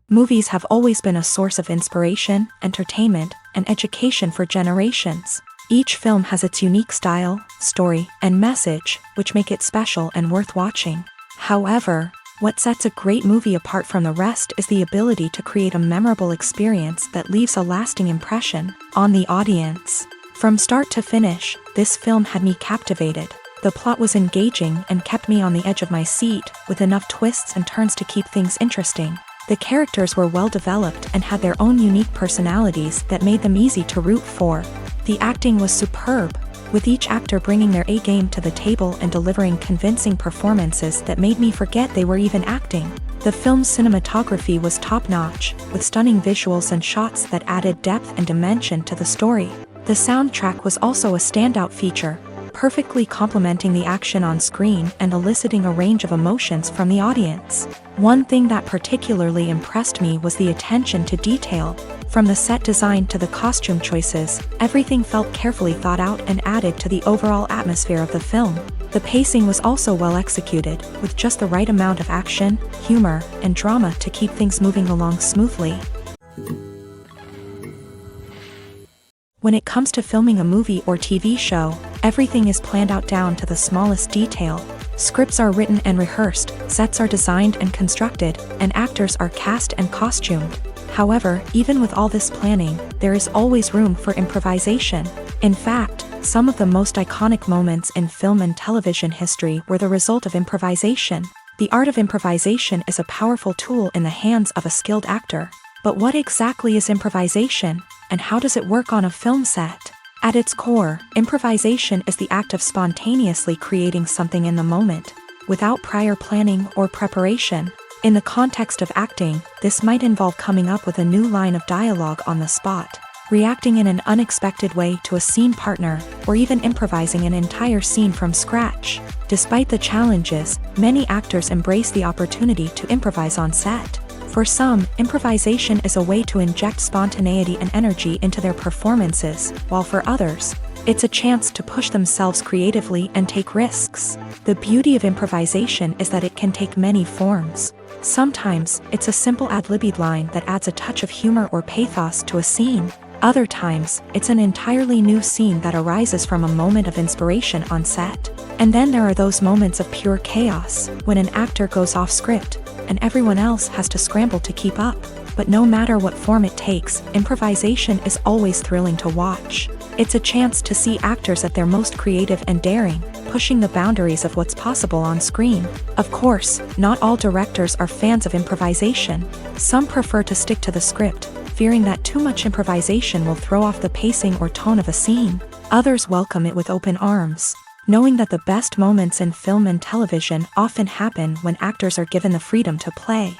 Movies have always been a source of inspiration, entertainment, and education for generations. Each film has its unique style, story, and message, which make it special and worth watching. However, what sets a great movie apart from the rest is the ability to create a memorable experience that leaves a lasting impression on the audience. From start to finish, this film had me captivated. The plot was engaging and kept me on the edge of my seat, with enough twists and turns to keep things interesting. The characters were well developed and had their own unique personalities that made them easy to root for. The acting was superb, with each actor bringing their A-game to the table and delivering convincing performances that made me forget they were even acting. The film's cinematography was top-notch, with stunning visuals and shots that added depth and dimension to the story. The soundtrack was also a standout feature, perfectly complementing the action on screen and eliciting a range of emotions from the audience. One thing that particularly impressed me was the attention to detail. From the set design to the costume choices, everything felt carefully thought out and added to the overall atmosphere of the film. The pacing was also well executed, with just the right amount of action, humor, and drama to keep things moving along smoothly. When it comes to filming a movie or TV show, everything is planned out down to the smallest detail. Scripts are written and rehearsed, sets are designed and constructed, and actors are cast and costumed. However, even with all this planning, there is always room for improvisation. In fact, some of the most iconic moments in film and television history were the result of improvisation. The art of improvisation is a powerful tool in the hands of a skilled actor. But what exactly is improvisation, and how does it work on a film set? At its core, improvisation is the act of spontaneously creating something in the moment, without prior planning or preparation. In the context of acting, this might involve coming up with a new line of dialogue on the spot, reacting in an unexpected way to a scene partner, or even improvising an entire scene from scratch. Despite the challenges, many actors embrace the opportunity to improvise on set. For some, improvisation is a way to inject spontaneity and energy into their performances, while for others, it's a chance to push themselves creatively and take risks. The beauty of improvisation is that it can take many forms. Sometimes, it's a simple ad-libbed line that adds a touch of humor or pathos to a scene. Other times, it's an entirely new scene that arises from a moment of inspiration on set. And then there are those moments of pure chaos, when an actor goes off script, and everyone else has to scramble to keep up. But no matter what form it takes, improvisation is always thrilling to watch. It's a chance to see actors at their most creative and daring, pushing the boundaries of what's possible on screen. Of course, not all directors are fans of improvisation. Some prefer to stick to the script, fearing that too much improvisation will throw off the pacing or tone of a scene. Others welcome it with open arms, knowing that the best moments in film and television often happen when actors are given the freedom to play.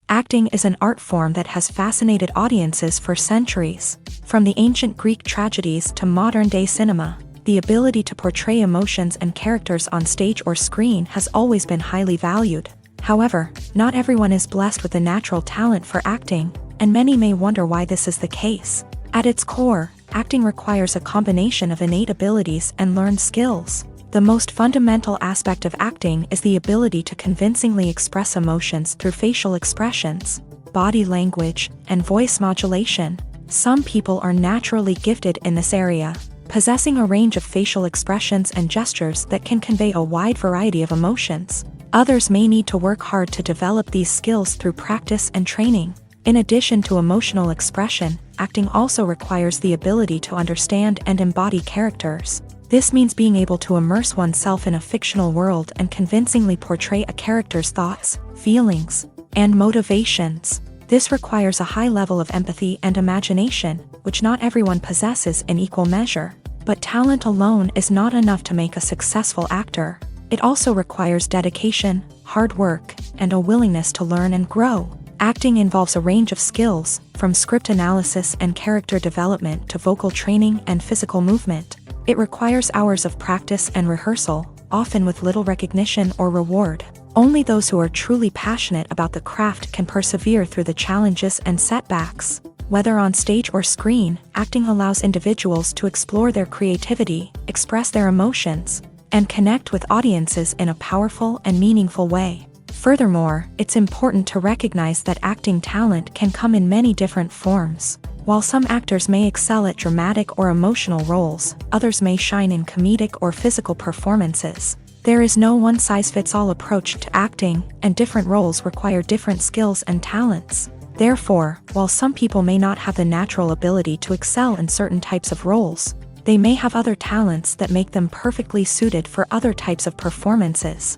Acting is an art form that has fascinated audiences for centuries. From the ancient Greek tragedies to modern-day cinema, the ability to portray emotions and characters on stage or screen has always been highly valued. However, not everyone is blessed with a natural talent for acting, and many may wonder why this is the case. At its core, acting requires a combination of innate abilities and learned skills. The most fundamental aspect of acting is the ability to convincingly express emotions through facial expressions, body language, and voice modulation. Some people are naturally gifted in this area, possessing a range of facial expressions and gestures that can convey a wide variety of emotions. Others may need to work hard to develop these skills through practice and training. In addition to emotional expression, acting also requires the ability to understand and embody characters. This means being able to immerse oneself in a fictional world and convincingly portray a character's thoughts, feelings, and motivations. This requires a high level of empathy and imagination, which not everyone possesses in equal measure. But talent alone is not enough to make a successful actor. It also requires dedication, hard work, and a willingness to learn and grow. Acting involves a range of skills, from script analysis and character development to vocal training and physical movement. It requires hours of practice and rehearsal, often with little recognition or reward. Only those who are truly passionate about the craft can persevere through the challenges and setbacks. Whether on stage or screen, acting allows individuals to explore their creativity, express their emotions, and connect with audiences in a powerful and meaningful way. Furthermore, it's important to recognize that acting talent can come in many different forms. While some actors may excel at dramatic or emotional roles, others may shine in comedic or physical performances. There is no one-size-fits-all approach to acting, and different roles require different skills and talents. Therefore, while some people may not have the natural ability to excel in certain types of roles, they may have other talents that make them perfectly suited for other types of performances.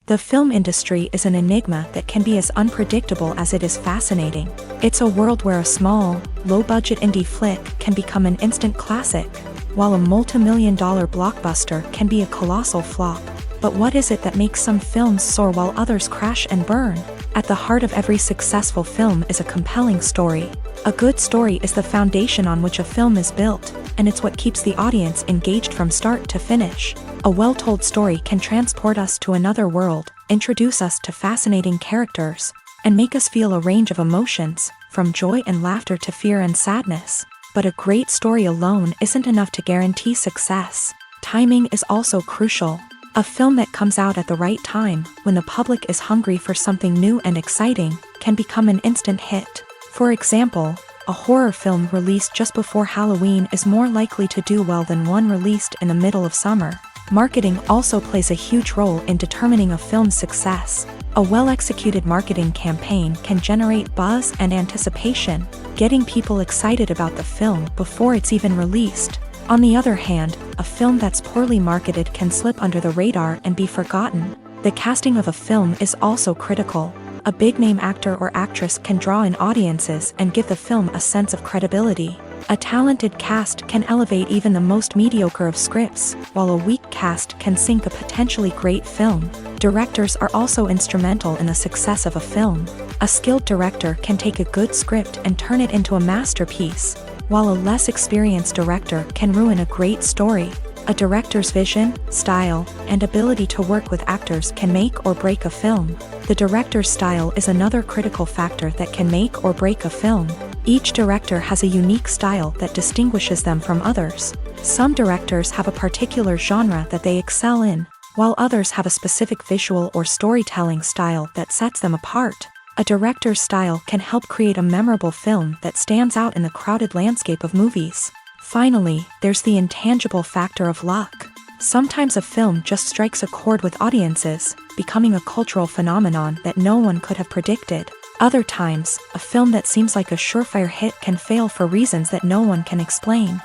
The film industry is an enigma that can be as unpredictable as it is fascinating. It's a world where a small, low-budget indie flick can become an instant classic, while a multi-million-dollar blockbuster can be a colossal flop. But what is it that makes some films soar while others crash and burn? At the heart of every successful film is a compelling story. A good story is the foundation on which a film is built, and it's what keeps the audience engaged from start to finish. A well-told story can transport us to another world, introduce us to fascinating characters, and make us feel a range of emotions, from joy and laughter to fear and sadness. But a great story alone isn't enough to guarantee success. Timing is also crucial. A film that comes out at the right time, when the public is hungry for something new and exciting, can become an instant hit. For example, a horror film released just before Halloween is more likely to do well than one released in the middle of summer. Marketing also plays a huge role in determining a film's success. A well-executed marketing campaign can generate buzz and anticipation, getting people excited about the film before it's even released. On the other hand, a film that's poorly marketed can slip under the radar and be forgotten. The casting of a film is also critical. A big-name actor or actress can draw in audiences and give the film a sense of credibility. A talented cast can elevate even the most mediocre of scripts, while a weak cast can sink a potentially great film. Directors are also instrumental in the success of a film. A skilled director can take a good script and turn it into a masterpiece, while a less experienced director can ruin a great story. A director's vision, style, and ability to work with actors can make or break a film. The director's style is another critical factor that can make or break a film. Each director has a unique style that distinguishes them from others. Some directors have a particular genre that they excel in, while others have a specific visual or storytelling style that sets them apart. A director's style can help create a memorable film that stands out in the crowded landscape of movies. Finally, there's the intangible factor of luck. Sometimes a film just strikes a chord with audiences, becoming a cultural phenomenon that no one could have predicted. Other times, a film that seems like a surefire hit can fail for reasons that no one can explain.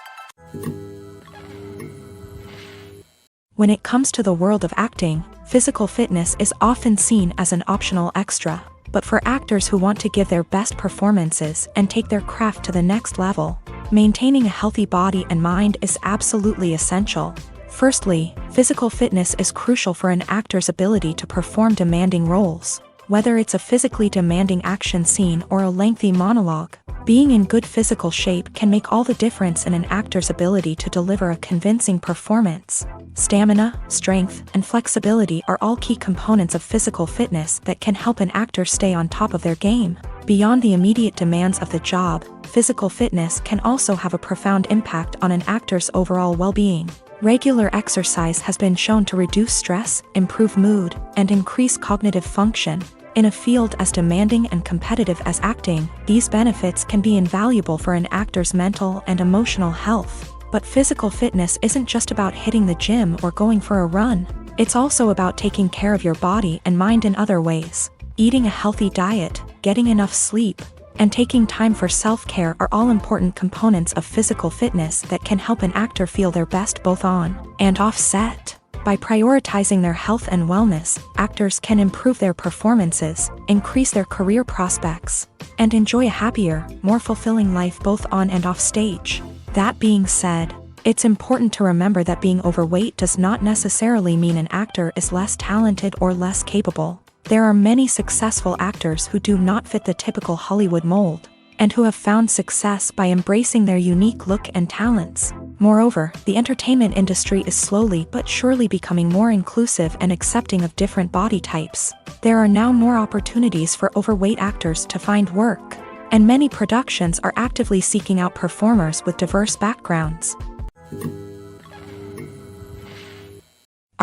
When it comes to the world of acting, physical fitness is often seen as an optional extra. But for actors who want to give their best performances and take their craft to the next level, maintaining a healthy body and mind is absolutely essential. Firstly, physical fitness is crucial for an actor's ability to perform demanding roles. Whether it's a physically demanding action scene or a lengthy monologue, being in good physical shape can make all the difference in an actor's ability to deliver a convincing performance. Stamina, strength, and flexibility are all key components of physical fitness that can help an actor stay on top of their game. Beyond the immediate demands of the job, physical fitness can also have a profound impact on an actor's overall well-being. Regular exercise has been shown to reduce stress, improve mood, and increase cognitive function. In a field as demanding and competitive as acting, these benefits can be invaluable for an actor's mental and emotional health. But physical fitness isn't just about hitting the gym or going for a run. It's also about taking care of your body and mind in other ways. Eating a healthy diet, getting enough sleep, and taking time for self-care are all important components of physical fitness that can help an actor feel their best both on and off set. By prioritizing their health and wellness, actors can improve their performances, increase their career prospects, and enjoy a happier, more fulfilling life both on and off stage. That being said, it's important to remember that being overweight does not necessarily mean an actor is less talented or less capable. There are many successful actors who do not fit the typical Hollywood mold, and who have found success by embracing their unique look and talents. Moreover, the entertainment industry is slowly but surely becoming more inclusive and accepting of different body types. There are now more opportunities for overweight actors to find work, and many productions are actively seeking out performers with diverse backgrounds.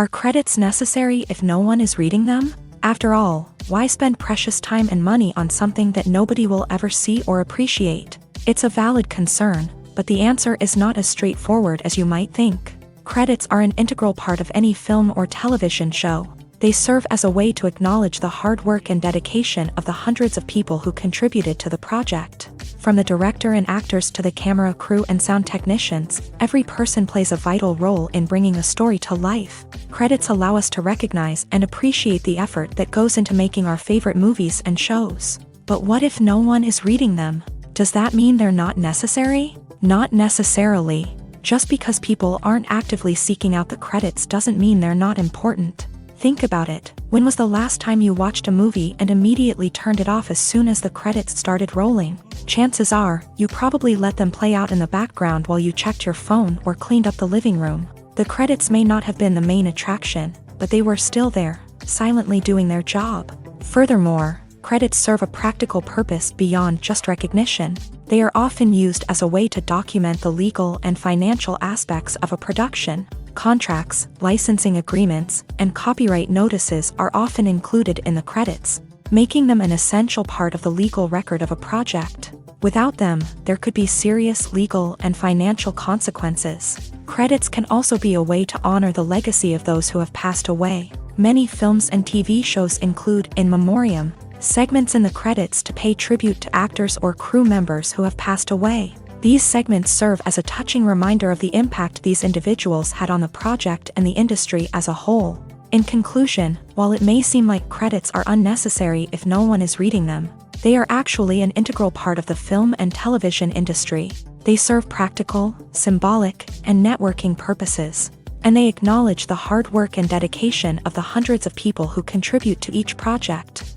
Are credits necessary if no one is reading them? After all, why spend precious time and money on something that nobody will ever see or appreciate? It's a valid concern, but the answer is not as straightforward as you might think. Credits are an integral part of any film or television show. They serve as a way to acknowledge the hard work and dedication of the hundreds of people who contributed to the project. From the director and actors to the camera crew and sound technicians, every person plays a vital role in bringing a story to life. Credits allow us to recognize and appreciate the effort that goes into making our favorite movies and shows. But what if no one is reading them? Does that mean they're not necessary? Not necessarily. Just because people aren't actively seeking out the credits doesn't mean they're not important. Think about it. When was the last time you watched a movie and immediately turned it off as soon as the credits started rolling? Chances are, you probably let them play out in the background while you checked your phone or cleaned up the living room. The credits may not have been the main attraction, but they were still there, silently doing their job. Furthermore, credits serve a practical purpose beyond just recognition. They are often used as a way to document the legal and financial aspects of a production. Contracts, licensing agreements, and copyright notices are often included in the credits, making them an essential part of the legal record of a project. Without them, there could be serious legal and financial consequences. Credits can also be a way to honor the legacy of those who have passed away. Many films and TV shows include in memoriam segments in the credits to pay tribute to actors or crew members who have passed away. These segments serve as a touching reminder of the impact these individuals had on the project and the industry as a whole. In conclusion, while it may seem like credits are unnecessary if no one is reading them, they are actually an integral part of the film and television industry. They serve practical, symbolic, and networking purposes, and they acknowledge the hard work and dedication of the hundreds of people who contribute to each project.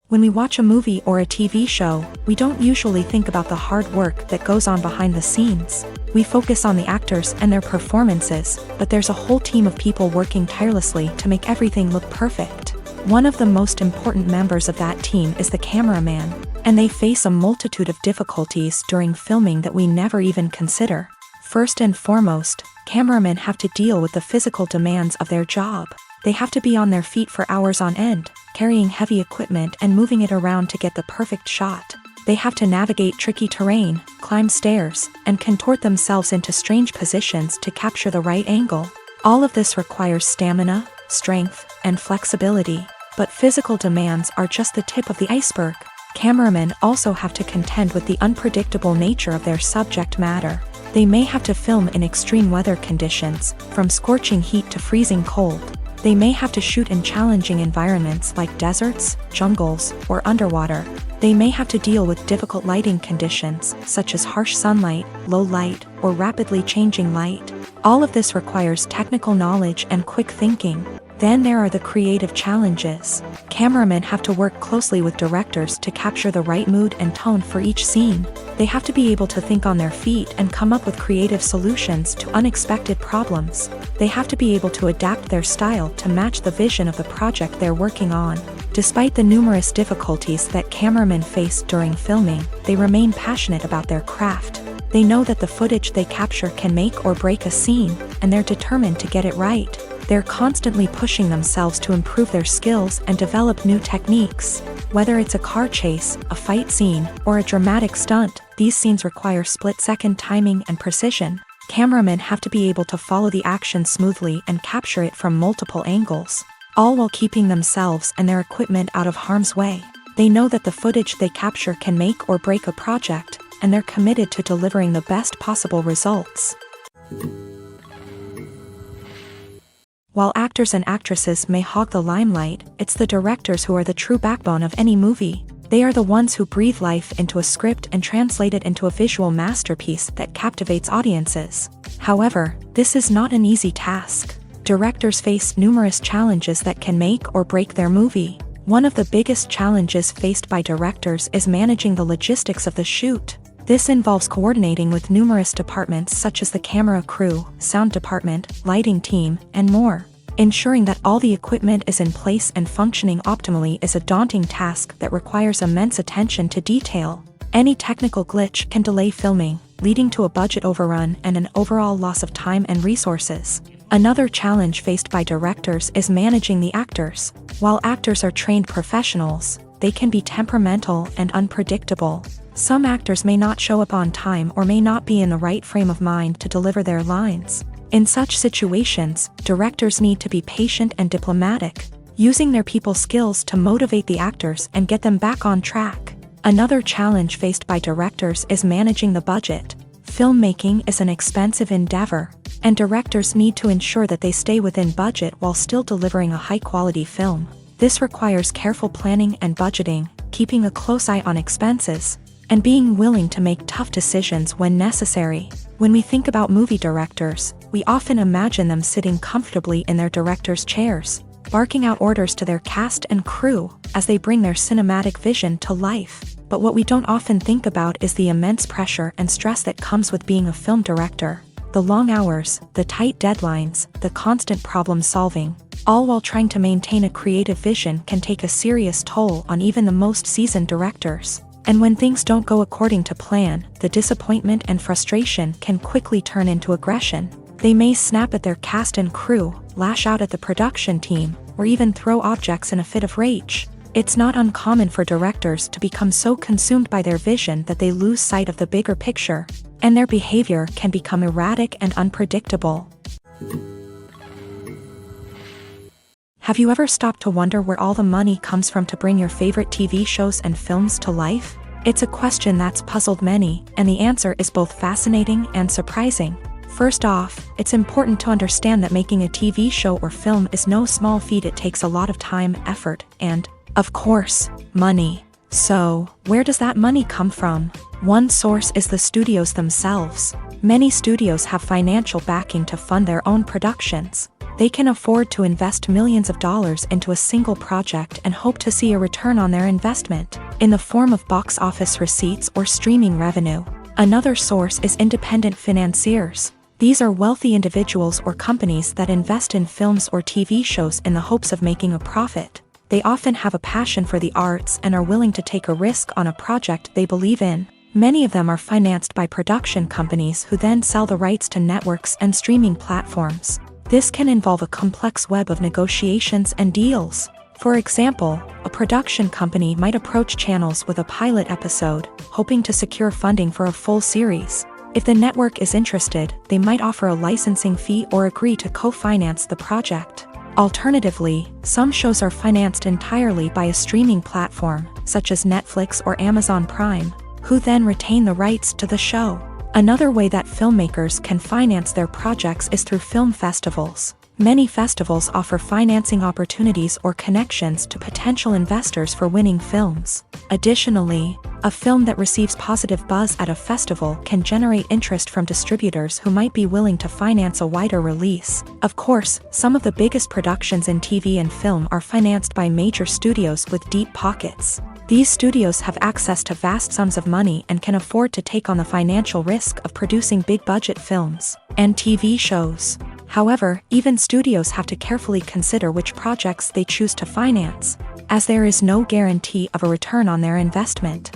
When we watch a movie or a TV show, we don't usually think about the hard work that goes on behind the scenes. We focus on the actors and their performances, but there's a whole team of people working tirelessly to make everything look perfect. One of the most important members of that team is the cameraman, and they face a multitude of difficulties during filming that we never even consider. First and foremost, cameramen have to deal with the physical demands of their job. They have to be on their feet for hours on end, carrying heavy equipment and moving it around to get the perfect shot. They have to navigate tricky terrain, climb stairs, and contort themselves into strange positions to capture the right angle. All of this requires stamina, strength, and flexibility. But physical demands are just the tip of the iceberg. Cameramen also have to contend with the unpredictable nature of their subject matter. They may have to film in extreme weather conditions, from scorching heat to freezing cold. They may have to shoot in challenging environments like deserts, jungles, or underwater. They may have to deal with difficult lighting conditions, such as harsh sunlight, low light, or rapidly changing light. All of this requires technical knowledge and quick thinking. Then there are the creative challenges. Cameramen have to work closely with directors to capture the right mood and tone for each scene. They have to be able to think on their feet and come up with creative solutions to unexpected problems. They have to be able to adapt their style to match the vision of the project they're working on. Despite the numerous difficulties that cameramen face during filming, they remain passionate about their craft. They know that the footage they capture can make or break a scene, and they're determined to get it right. They're constantly pushing themselves to improve their skills and develop new techniques. Whether it's a car chase, a fight scene, or a dramatic stunt, these scenes require split-second timing and precision. Cameramen have to be able to follow the action smoothly and capture it from multiple angles, all while keeping themselves and their equipment out of harm's way. They know that the footage they capture can make or break a project, and they're committed to delivering the best possible results. While actors and actresses may hog the limelight, it's the directors who are the true backbone of any movie. They are the ones who breathe life into a script and translate it into a visual masterpiece that captivates audiences. However, this is not an easy task. Directors face numerous challenges that can make or break their movie. One of the biggest challenges faced by directors is managing the logistics of the shoot. This involves coordinating with numerous departments such as the camera crew, sound department, lighting team, and more. Ensuring that all the equipment is in place and functioning optimally is a daunting task that requires immense attention to detail. Any technical glitch can delay filming, leading to a budget overrun and an overall loss of time and resources. Another challenge faced by directors is managing the actors. While actors are trained professionals, they can be temperamental and unpredictable. Some actors may not show up on time or may not be in the right frame of mind to deliver their lines. In such situations, directors need to be patient and diplomatic, using their people skills to motivate the actors and get them back on track. Another challenge faced by directors is managing the budget. Filmmaking is an expensive endeavor, and directors need to ensure that they stay within budget while still delivering a high-quality film. This requires careful planning and budgeting, keeping a close eye on expenses, and being willing to make tough decisions when necessary. When we think about movie directors, we often imagine them sitting comfortably in their director's chairs, barking out orders to their cast and crew as they bring their cinematic vision to life. But what we don't often think about is the immense pressure and stress that comes with being a film director. The long hours, the tight deadlines, the constant problem solving, all while trying to maintain a creative vision can take a serious toll on even the most seasoned directors. And when things don't go according to plan, the disappointment and frustration can quickly turn into aggression. They may snap at their cast and crew, lash out at the production team, or even throw objects in a fit of rage. It's not uncommon for directors to become so consumed by their vision that they lose sight of the bigger picture, and their behavior can become erratic and unpredictable. Have you ever stopped to wonder where all the money comes from to bring your favorite TV shows and films to life? It's a question that's puzzled many, and the answer is both fascinating and surprising. First off, it's important to understand that making a TV show or film is no small feat. It takes a lot of time, effort, and, of course, money. So, where does that money come from? One source is the studios themselves. Many studios have financial backing to fund their own productions. They can afford to invest millions of dollars into a single project and hope to see a return on their investment, in the form of box office receipts or streaming revenue. Another source is independent financiers. These are wealthy individuals or companies that invest in films or TV shows in the hopes of making a profit. They often have a passion for the arts and are willing to take a risk on a project they believe in. Many of them are financed by production companies who then sell the rights to networks and streaming platforms. This can involve a complex web of negotiations and deals. For example, a production company might approach channels with a pilot episode, hoping to secure funding for a full series. If the network is interested, they might offer a licensing fee or agree to co-finance the project. Alternatively, some shows are financed entirely by a streaming platform, such as Netflix or Amazon Prime, who then retain the rights to the show. Another way that filmmakers can finance their projects is through film festivals. Many festivals offer financing opportunities or connections to potential investors for winning films. Additionally, a film that receives positive buzz at a festival can generate interest from distributors who might be willing to finance a wider release. Of course, some of the biggest productions in TV and film are financed by major studios with deep pockets. These studios have access to vast sums of money and can afford to take on the financial risk of producing big-budget films and TV shows. However, even studios have to carefully consider which projects they choose to finance, as there is no guarantee of a return on their investment.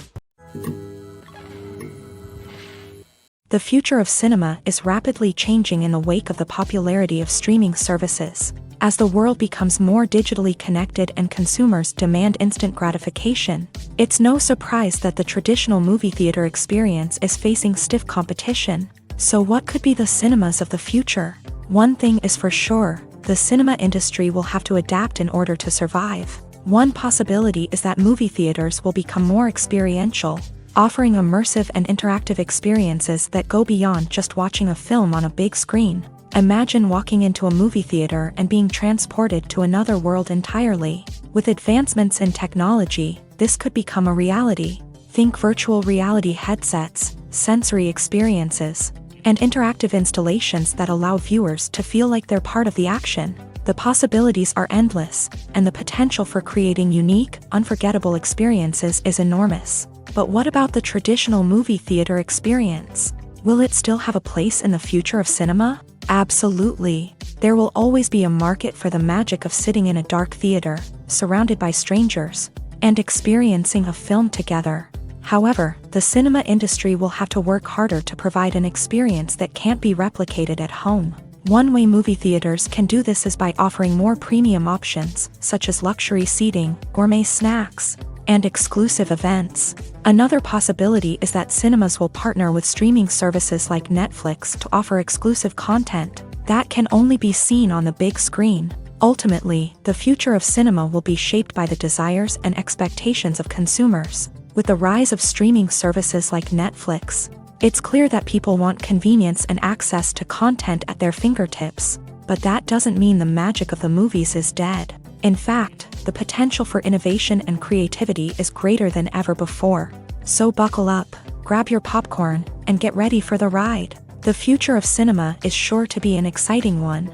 The future of cinema is rapidly changing in the wake of the popularity of streaming services. As the world becomes more digitally connected and consumers demand instant gratification, it's no surprise that the traditional movie theater experience is facing stiff competition. So what could be the cinemas of the future? One thing is for sure, the cinema industry will have to adapt in order to survive. One possibility is that movie theaters will become more experiential, offering immersive and interactive experiences that go beyond just watching a film on a big screen. Imagine walking into a movie theater and being transported to another world entirely. With advancements in technology, this could become a reality. Think virtual reality headsets, sensory experiences, and interactive installations that allow viewers to feel like they're part of the action. The possibilities are endless, and the potential for creating unique, unforgettable experiences is enormous. But what about the traditional movie theater experience? Will it still have a place in the future of cinema? Absolutely. There will always be a market for the magic of sitting in a dark theater, surrounded by strangers, and experiencing a film together. However, the cinema industry will have to work harder to provide an experience that can't be replicated at home. One way movie theaters can do this is by offering more premium options, such as luxury seating, gourmet snacks, and exclusive events. Another possibility is that cinemas will partner with streaming services like Netflix to offer exclusive content that can only be seen on the big screen. Ultimately, the future of cinema will be shaped by the desires and expectations of consumers. With the rise of streaming services like Netflix, it's clear that people want convenience and access to content at their fingertips, but that doesn't mean the magic of the movies is dead. In fact, the potential for innovation and creativity is greater than ever before. So buckle up, grab your popcorn, and get ready for the ride. The future of cinema is sure to be an exciting one.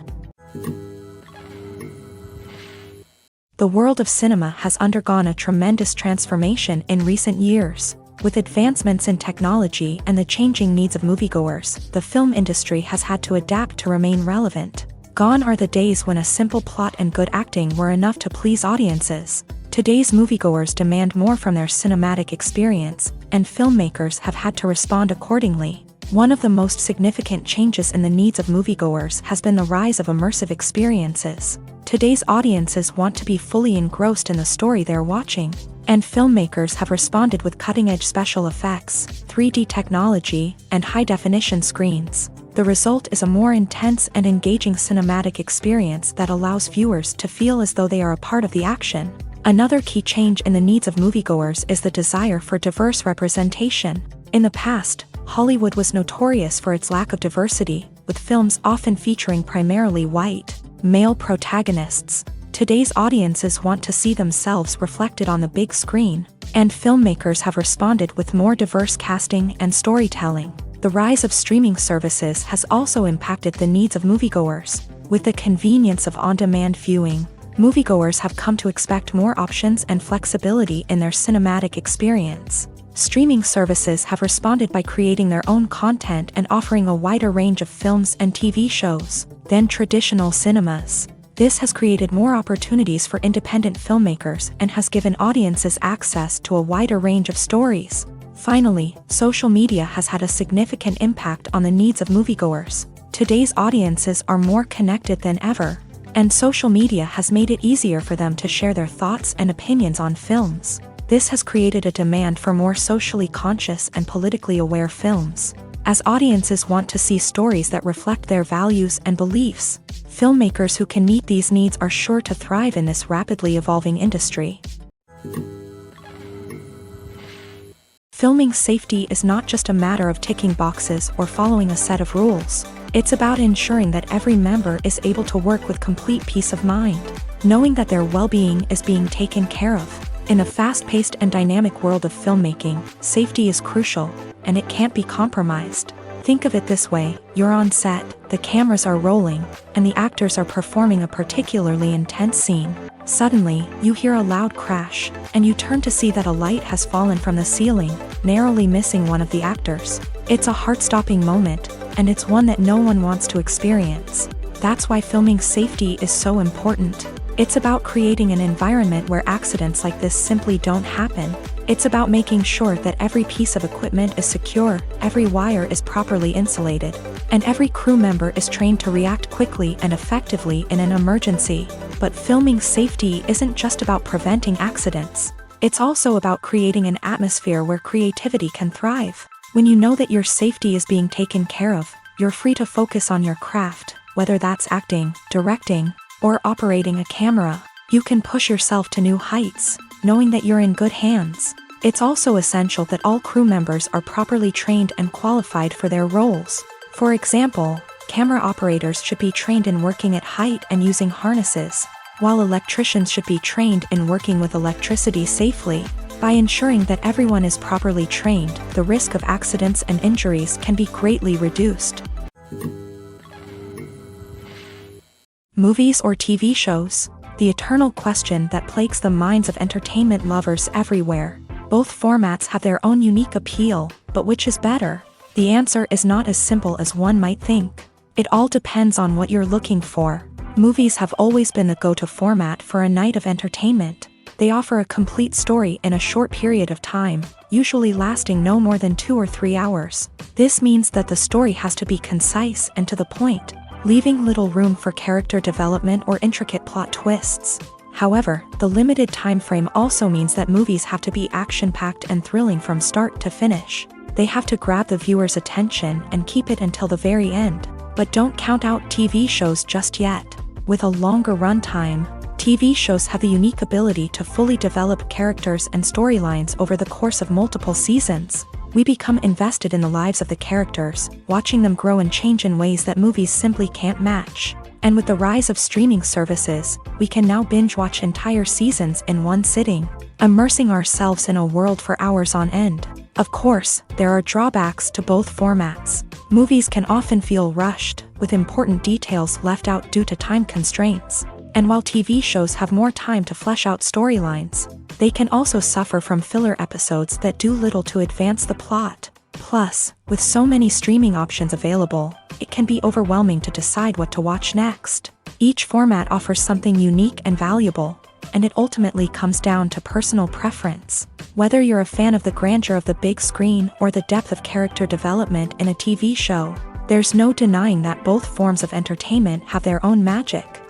The world of cinema has undergone a tremendous transformation in recent years. With advancements in technology and the changing needs of moviegoers, the film industry has had to adapt to remain relevant. Gone are the days when a simple plot and good acting were enough to please audiences. Today's moviegoers demand more from their cinematic experience, and filmmakers have had to respond accordingly. One of the most significant changes in the needs of moviegoers has been the rise of immersive experiences. Today's audiences want to be fully engrossed in the story they're watching, and filmmakers have responded with cutting-edge special effects, 3D technology, and high-definition screens. The result is a more intense and engaging cinematic experience that allows viewers to feel as though they are a part of the action. Another key change in the needs of moviegoers is the desire for diverse representation. In the past, Hollywood was notorious for its lack of diversity, with films often featuring primarily white, male protagonists. Today's audiences want to see themselves reflected on the big screen, and filmmakers have responded with more diverse casting and storytelling. The rise of streaming services has also impacted the needs of moviegoers. With the convenience of on-demand viewing, moviegoers have come to expect more options and flexibility in their cinematic experience. Streaming services have responded by creating their own content and offering a wider range of films and TV shows than traditional cinemas. This has created more opportunities for independent filmmakers and has given audiences access to a wider range of stories. Finally, social media has had a significant impact on the needs of moviegoers. Today's audiences are more connected than ever, and social media has made it easier for them to share their thoughts and opinions on films. This has created a demand for more socially conscious and politically aware films. As audiences want to see stories that reflect their values and beliefs, filmmakers who can meet these needs are sure to thrive in this rapidly evolving industry. Filming safety is not just a matter of ticking boxes or following a set of rules. It's about ensuring that every member is able to work with complete peace of mind, knowing that their well-being is being taken care of. In a fast-paced and dynamic world of filmmaking, safety is crucial, and it can't be compromised. Think of it this way: you're on set, the cameras are rolling, and the actors are performing a particularly intense scene. Suddenly, you hear a loud crash, and you turn to see that a light has fallen from the ceiling, narrowly missing one of the actors. It's a heart-stopping moment, and it's one that no one wants to experience. That's why filming safety is so important. It's about creating an environment where accidents like this simply don't happen. It's about making sure that every piece of equipment is secure, every wire is properly insulated, and every crew member is trained to react quickly and effectively in an emergency. But filming safety isn't just about preventing accidents. It's also about creating an atmosphere where creativity can thrive. When you know that your safety is being taken care of, you're free to focus on your craft, whether that's acting, directing, or operating a camera. You can push yourself to new heights, knowing that you're in good hands. It's also essential that all crew members are properly trained and qualified for their roles. For example, camera operators should be trained in working at height and using harnesses, while electricians should be trained in working with electricity safely. By ensuring that everyone is properly trained, the risk of accidents and injuries can be greatly reduced. Movies or TV shows? The eternal question that plagues the minds of entertainment lovers everywhere. Both formats have their own unique appeal, but which is better? The answer is not as simple as one might think. It all depends on what you're looking for. Movies have always been the go-to format for a night of entertainment. They offer a complete story in a short period of time, usually lasting no more than 2 or 3 hours. This means that the story has to be concise and to the point, leaving little room for character development or intricate plot twists. However, the limited time frame also means that movies have to be action-packed and thrilling from start to finish. They have to grab the viewer's attention and keep it until the very end. But don't count out TV shows just yet. With a longer runtime, TV shows have the unique ability to fully develop characters and storylines over the course of multiple seasons. We become invested in the lives of the characters, watching them grow and change in ways that movies simply can't match. And with the rise of streaming services, we can now binge-watch entire seasons in one sitting, immersing ourselves in a world for hours on end. Of course, there are drawbacks to both formats. Movies can often feel rushed, with important details left out due to time constraints. And while TV shows have more time to flesh out storylines, they can also suffer from filler episodes that do little to advance the plot. Plus, with so many streaming options available, it can be overwhelming to decide what to watch next. Each format offers something unique and valuable, and it ultimately comes down to personal preference. Whether you're a fan of the grandeur of the big screen or the depth of character development in a TV show, there's no denying that both forms of entertainment have their own magic.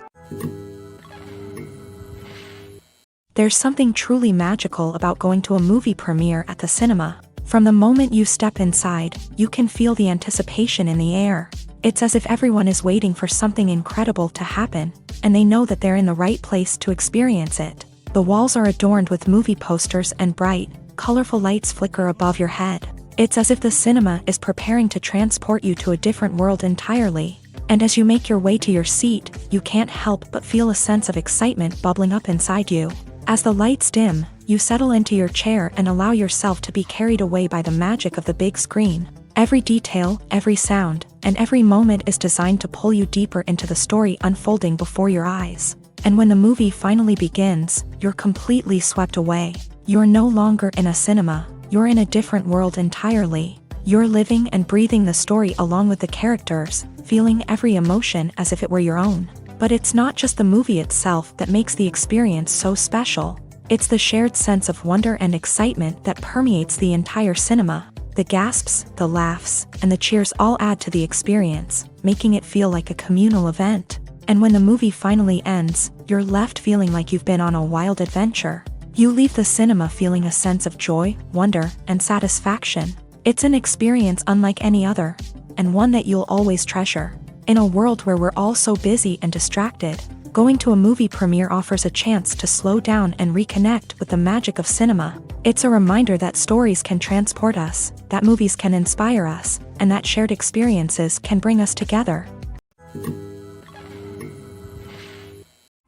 There's something truly magical about going to a movie premiere at the cinema. From the moment you step inside, you can feel the anticipation in the air. It's as if everyone is waiting for something incredible to happen, and they know that they're in the right place to experience it. The walls are adorned with movie posters and bright, colorful lights flicker above your head. It's as if the cinema is preparing to transport you to a different world entirely. And as you make your way to your seat, you can't help but feel a sense of excitement bubbling up inside you. As the lights dim, you settle into your chair and allow yourself to be carried away by the magic of the big screen. Every detail, every sound, and every moment is designed to pull you deeper into the story unfolding before your eyes. And when the movie finally begins, you're completely swept away. You're no longer in a cinema, you're in a different world entirely. You're living and breathing the story along with the characters, feeling every emotion as if it were your own. But it's not just the movie itself that makes the experience so special. It's the shared sense of wonder and excitement that permeates the entire cinema. The gasps, the laughs, and the cheers all add to the experience, making it feel like a communal event. And when the movie finally ends, you're left feeling like you've been on a wild adventure. You leave the cinema feeling a sense of joy, wonder, and satisfaction. It's an experience unlike any other, and one that you'll always treasure. In a world where we're all so busy and distracted, going to a movie premiere offers a chance to slow down and reconnect with the magic of cinema. It's a reminder that stories can transport us, that movies can inspire us, and that shared experiences can bring us together.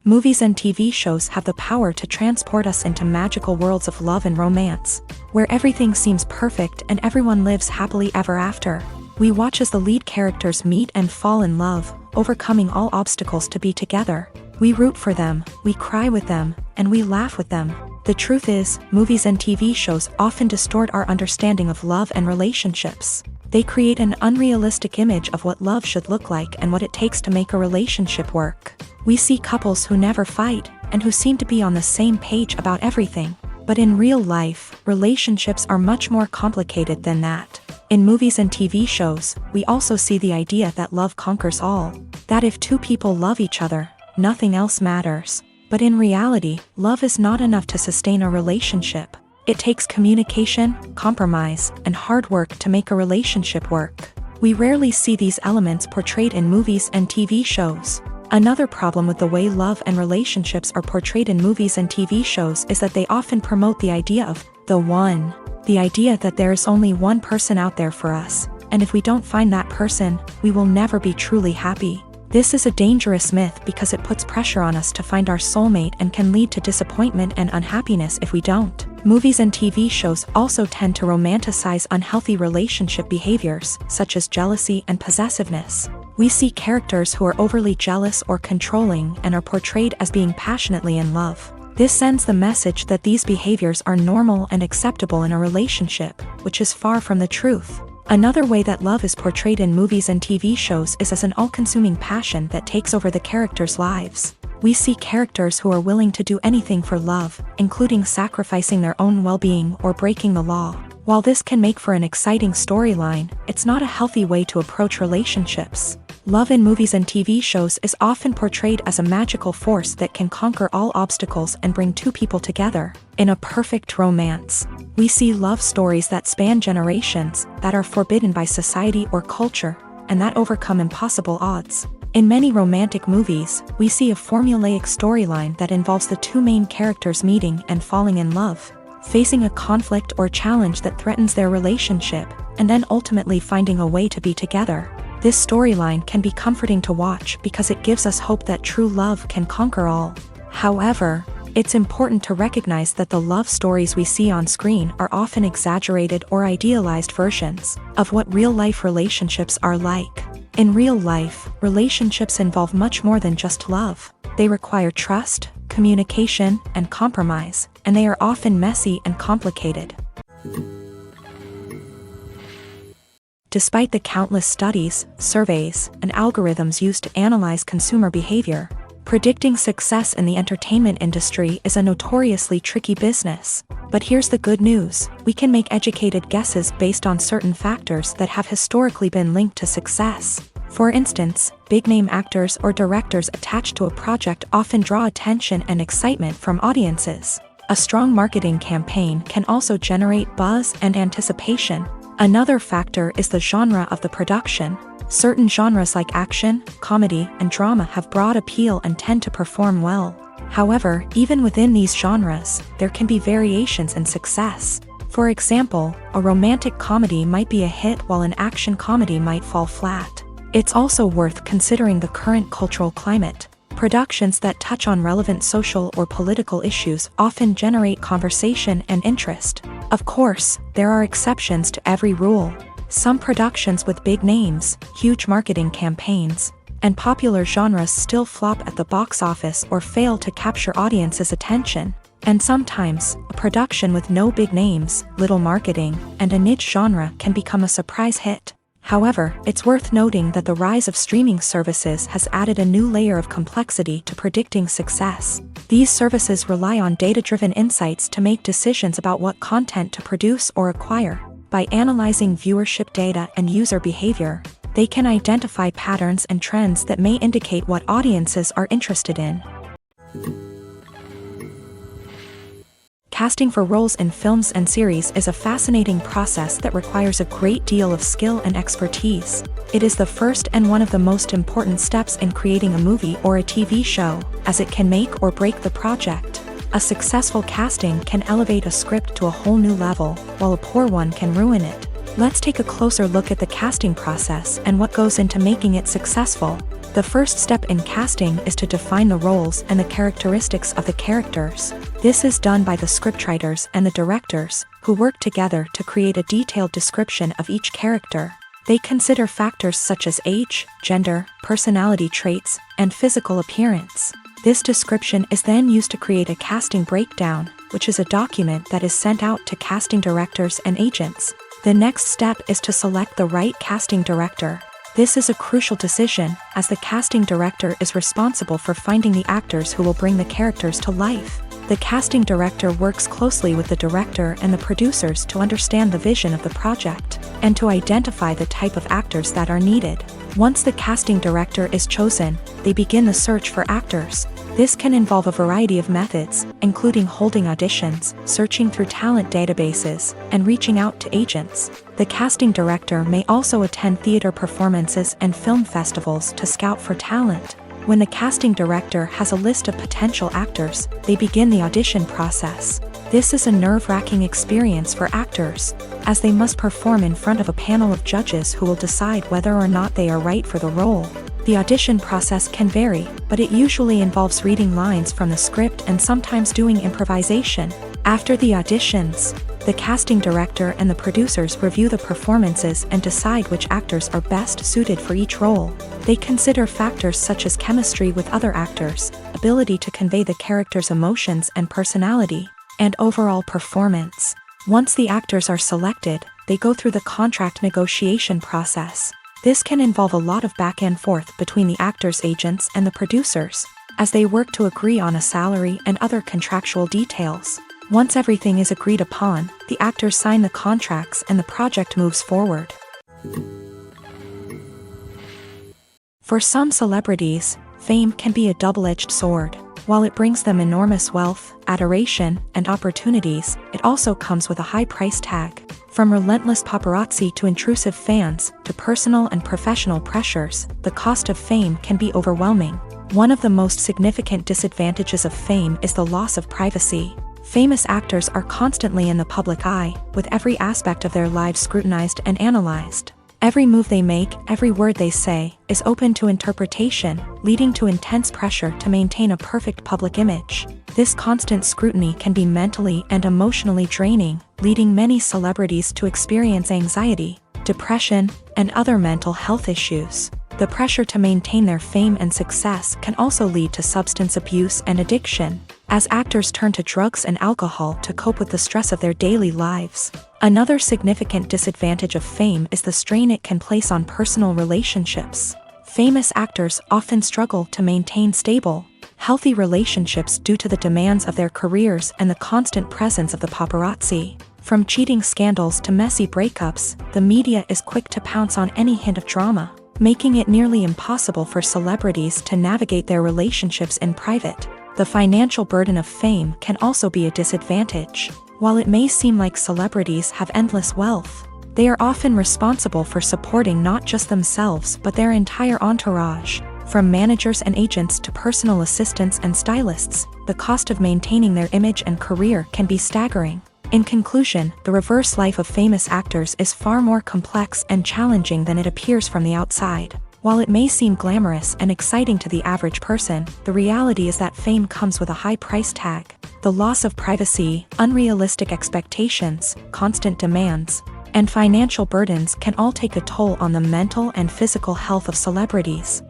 Movies and TV shows have the power to transport us into magical worlds of love and romance, where everything seems perfect and everyone lives happily ever after. We watch as the lead characters meet and fall in love, overcoming all obstacles to be together. We root for them, we cry with them, and we laugh with them. The truth is, movies and TV shows often distort our understanding of love and relationships. They create an unrealistic image of what love should look like and what it takes to make a relationship work. We see couples who never fight, and who seem to be on the same page about everything. But in real life, relationships are much more complicated than that. In movies and TV shows, we also see the idea that love conquers all. That if two people love each other, nothing else matters. But in reality, love is not enough to sustain a relationship. It takes communication, compromise, and hard work to make a relationship work. We rarely see these elements portrayed in movies and TV shows. Another problem with the way love and relationships are portrayed in movies and TV shows is that they often promote the idea of the one. The idea that there is only one person out there for us, and if we don't find that person, we will never be truly happy. This is a dangerous myth because it puts pressure on us to find our soulmate and can lead to disappointment and unhappiness if we don't. Movies and TV shows also tend to romanticize unhealthy relationship behaviors, such as jealousy and possessiveness. We see characters who are overly jealous or controlling and are portrayed as being passionately in love. This sends the message that these behaviors are normal and acceptable in a relationship, which is far from the truth. Another way that love is portrayed in movies and TV shows is as an all-consuming passion that takes over the characters' lives. We see characters who are willing to do anything for love, including sacrificing their own well-being or breaking the law. While this can make for an exciting storyline, it's not a healthy way to approach relationships. Love in movies and TV shows is often portrayed as a magical force that can conquer all obstacles and bring two people together. In a perfect romance, we see love stories that span generations, that are forbidden by society or culture, and that overcome impossible odds. In many romantic movies, we see a formulaic storyline that involves the two main characters meeting and falling in love, facing a conflict or challenge that threatens their relationship, and then ultimately finding a way to be together. This storyline can be comforting to watch because it gives us hope that true love can conquer all. However, it's important to recognize that the love stories we see on screen are often exaggerated or idealized versions of what real-life relationships are like. In real life, relationships involve much more than just love. They require trust, communication, and compromise, and they are often messy and complicated. Despite the countless studies, surveys, and algorithms used to analyze consumer behavior, predicting success in the entertainment industry is a notoriously tricky business. But here's the good news: we can make educated guesses based on certain factors that have historically been linked to success. For instance, big-name actors or directors attached to a project often draw attention and excitement from audiences. A strong marketing campaign can also generate buzz and anticipation. Another factor is the genre of the production. Certain genres like action, comedy, and drama have broad appeal and tend to perform well. However, even within these genres, there can be variations in success. For example, a romantic comedy might be a hit while an action comedy might fall flat. It's also worth considering the current cultural climate. Productions that touch on relevant social or political issues often generate conversation and interest. Of course, there are exceptions to every rule. Some productions with big names, huge marketing campaigns, and popular genres still flop at the box office or fail to capture audiences' attention. And sometimes, a production with no big names, little marketing, and a niche genre can become a surprise hit. However, it's worth noting that the rise of streaming services has added a new layer of complexity to predicting success. These services rely on data-driven insights to make decisions about what content to produce or acquire. By analyzing viewership data and user behavior, they can identify patterns and trends that may indicate what audiences are interested in. Casting for roles in films and series is a fascinating process that requires a great deal of skill and expertise. It is the first and one of the most important steps in creating a movie or a TV show, as it can make or break the project. A successful casting can elevate a script to a whole new level, while a poor one can ruin it. Let's take a closer look at the casting process and what goes into making it successful. The first step in casting is to define the roles and the characteristics of the characters. This is done by the scriptwriters and the directors, who work together to create a detailed description of each character. They consider factors such as age, gender, personality traits, and physical appearance. This description is then used to create a casting breakdown, which is a document that is sent out to casting directors and agents. The next step is to select the right casting director. This is a crucial decision, as the casting director is responsible for finding the actors who will bring the characters to life. The casting director works closely with the director and the producers to understand the vision of the project, and to identify the type of actors that are needed. Once the casting director is chosen, they begin the search for actors. This can involve a variety of methods, including holding auditions, searching through talent databases, and reaching out to agents. The casting director may also attend theater performances and film festivals to scout for talent. When the casting director has a list of potential actors, they begin the audition process. This is a nerve-wracking experience for actors, as they must perform in front of a panel of judges who will decide whether or not they are right for the role. The audition process can vary, but it usually involves reading lines from the script and sometimes doing improvisation. After the auditions, the casting director and the producers review the performances and decide which actors are best suited for each role. They consider factors such as chemistry with other actors, ability to convey the character's emotions and personality, and overall performance. Once the actors are selected, they go through the contract negotiation process. This can involve a lot of back and forth between the actors' agents and the producers. as they work to agree on a salary and other contractual details. Once everything is agreed upon, the actors sign the contracts and the project moves forward. For some celebrities, fame can be a double-edged sword. While it brings them enormous wealth, adoration, and opportunities, it also comes with a high price tag. From relentless paparazzi to intrusive fans, to personal and professional pressures, the cost of fame can be overwhelming. One of the most significant disadvantages of fame is the loss of privacy. Famous actors are constantly in the public eye, with every aspect of their lives scrutinized and analyzed. Every move they make, every word they say, is open to interpretation, leading to intense pressure to maintain a perfect public image. This constant scrutiny can be mentally and emotionally draining, leading many celebrities to experience anxiety, depression, and other mental health issues. The pressure to maintain their fame and success can also lead to substance abuse and addiction, as actors turn to drugs and alcohol to cope with the stress of their daily lives. Another significant disadvantage of fame is the strain it can place on personal relationships. Famous actors often struggle to maintain stable, healthy relationships due to the demands of their careers and the constant presence of the paparazzi. From cheating scandals to messy breakups, the media is quick to pounce on any hint of drama, making it nearly impossible for celebrities to navigate their relationships in private. The financial burden of fame can also be a disadvantage. While it may seem like celebrities have endless wealth, they are often responsible for supporting not just themselves but their entire entourage. From managers and agents to personal assistants and stylists, the cost of maintaining their image and career can be staggering. In conclusion, the reverse life of famous actors is far more complex and challenging than it appears from the outside. While it may seem glamorous and exciting to the average person, the reality is that fame comes with a high price tag. The loss of privacy, unrealistic expectations, constant demands, and financial burdens can all take a toll on the mental and physical health of celebrities.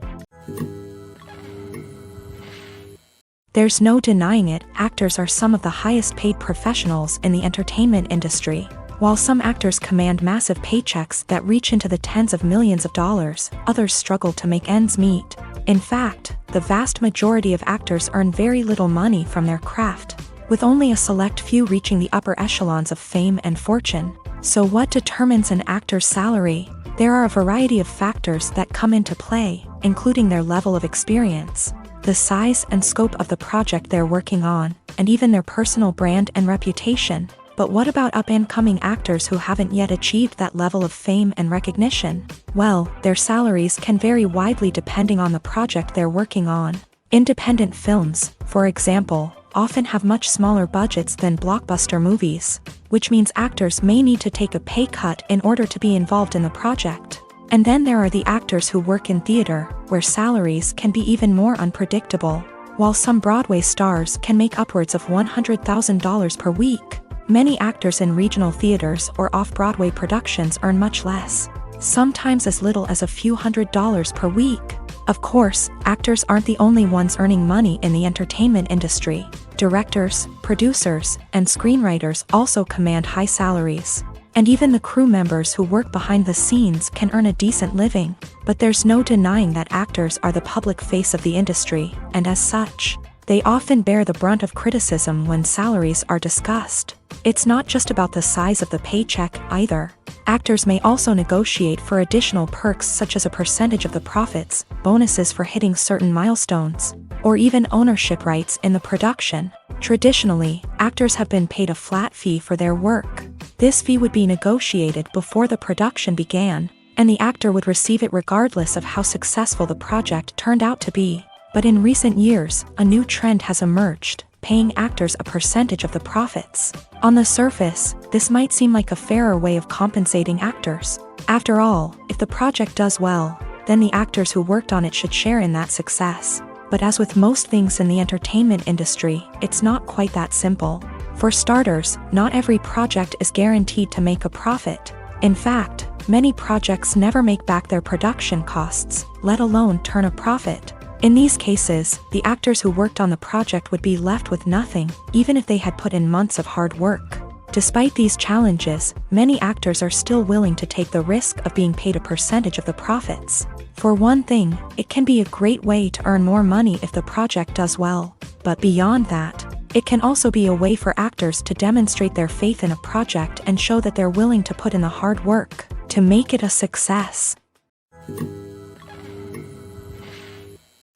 There's no denying it, actors are some of the highest paid professionals in the entertainment industry. While some actors command massive paychecks that reach into the tens of millions of dollars, others struggle to make ends meet. In fact, the vast majority of actors earn very little money from their craft, with only a select few reaching the upper echelons of fame and fortune. So what determines an actor's salary? There are a variety of factors that come into play, including their level of experience, the size and scope of the project they're working on, and even their personal brand and reputation. But what about up-and-coming actors who haven't yet achieved that level of fame and recognition? Well, their salaries can vary widely depending on the project they're working on. Independent films, for example, often have much smaller budgets than blockbuster movies, which means actors may need to take a pay cut in order to be involved in the project. And then there are the actors who work in theater, where salaries can be even more unpredictable. While some Broadway stars can make upwards of $100,000 per week, many actors in regional theaters or off-Broadway productions earn much less, sometimes as little as a few $100s per week. Of course, actors aren't the only ones earning money in the entertainment industry. Directors, producers, and screenwriters also command high salaries. And even the crew members who work behind the scenes can earn a decent living. But there's no denying that actors are the public face of the industry, and as such, they often bear the brunt of criticism when salaries are discussed. It's not just about the size of the paycheck, either. Actors may also negotiate for additional perks such as a percentage of the profits, bonuses for hitting certain milestones, or even ownership rights in the production. Traditionally, actors have been paid a flat fee for their work. This fee would be negotiated before the production began, and the actor would receive it regardless of how successful the project turned out to be. But in recent years, a new trend has emerged, paying actors a percentage of the profits. On the surface, this might seem like a fairer way of compensating actors. After all, if the project does well, then the actors who worked on it should share in that success. But as with most things in the entertainment industry, it's not quite that simple. For starters, not every project is guaranteed to make a profit. In fact, many projects never make back their production costs, let alone turn a profit. In these cases, the actors who worked on the project would be left with nothing, even if they had put in months of hard work. Despite these challenges, many actors are still willing to take the risk of being paid a percentage of the profits. For one thing, it can be a great way to earn more money if the project does well. But beyond that, it can also be a way for actors to demonstrate their faith in a project and show that they're willing to put in the hard work to make it a success.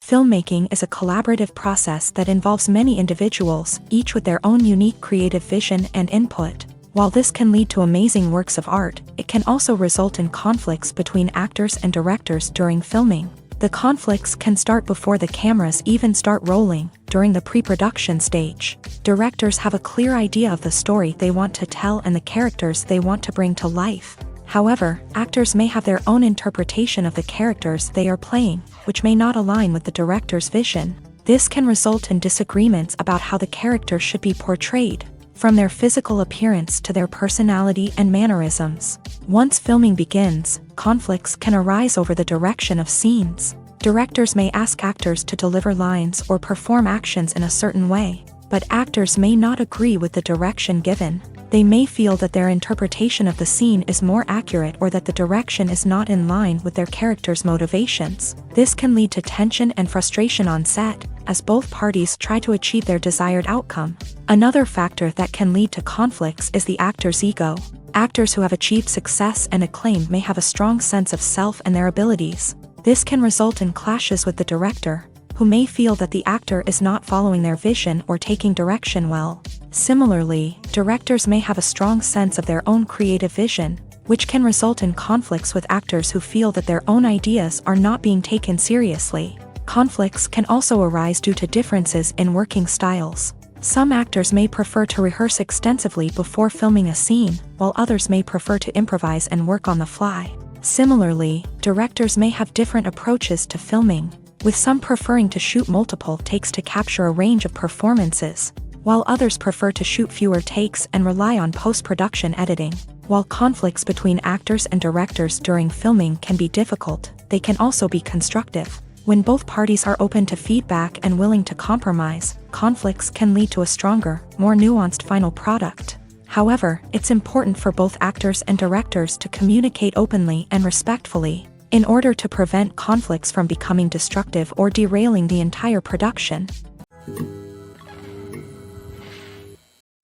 Filmmaking is a collaborative process that involves many individuals, each with their own unique creative vision and input. While this can lead to amazing works of art, it can also result in conflicts between actors and directors during filming. The conflicts can start before the cameras even start rolling, during the pre-production stage. Directors have a clear idea of the story they want to tell and the characters they want to bring to life. However, actors may have their own interpretation of the characters they are playing, which may not align with the director's vision. This can result in disagreements about how the character should be portrayed, from their physical appearance to their personality and mannerisms. Once filming begins, conflicts can arise over the direction of scenes. Directors may ask actors to deliver lines or perform actions in a certain way, but actors may not agree with the direction given. They may feel that their interpretation of the scene is more accurate or that the direction is not in line with their character's motivations. This can lead to tension and frustration on set, as both parties try to achieve their desired outcome. Another factor that can lead to conflicts is the actor's ego. Actors who have achieved success and acclaim may have a strong sense of self and their abilities. This can result in clashes with the director, who may feel that the actor is not following their vision or taking direction well. Similarly, directors may have a strong sense of their own creative vision, which can result in conflicts with actors who feel that their own ideas are not being taken seriously. Conflicts can also arise due to differences in working styles. Some actors may prefer to rehearse extensively before filming a scene, while others may prefer to improvise and work on the fly. Similarly, directors may have different approaches to filming, with some preferring to shoot multiple takes to capture a range of performances, while others prefer to shoot fewer takes and rely on post-production editing. While conflicts between actors and directors during filming can be difficult, they can also be constructive. When both parties are open to feedback and willing to compromise, conflicts can lead to a stronger, more nuanced final product. However, it's important for both actors and directors to communicate openly and respectfully, in order to prevent conflicts from becoming destructive or derailing the entire production.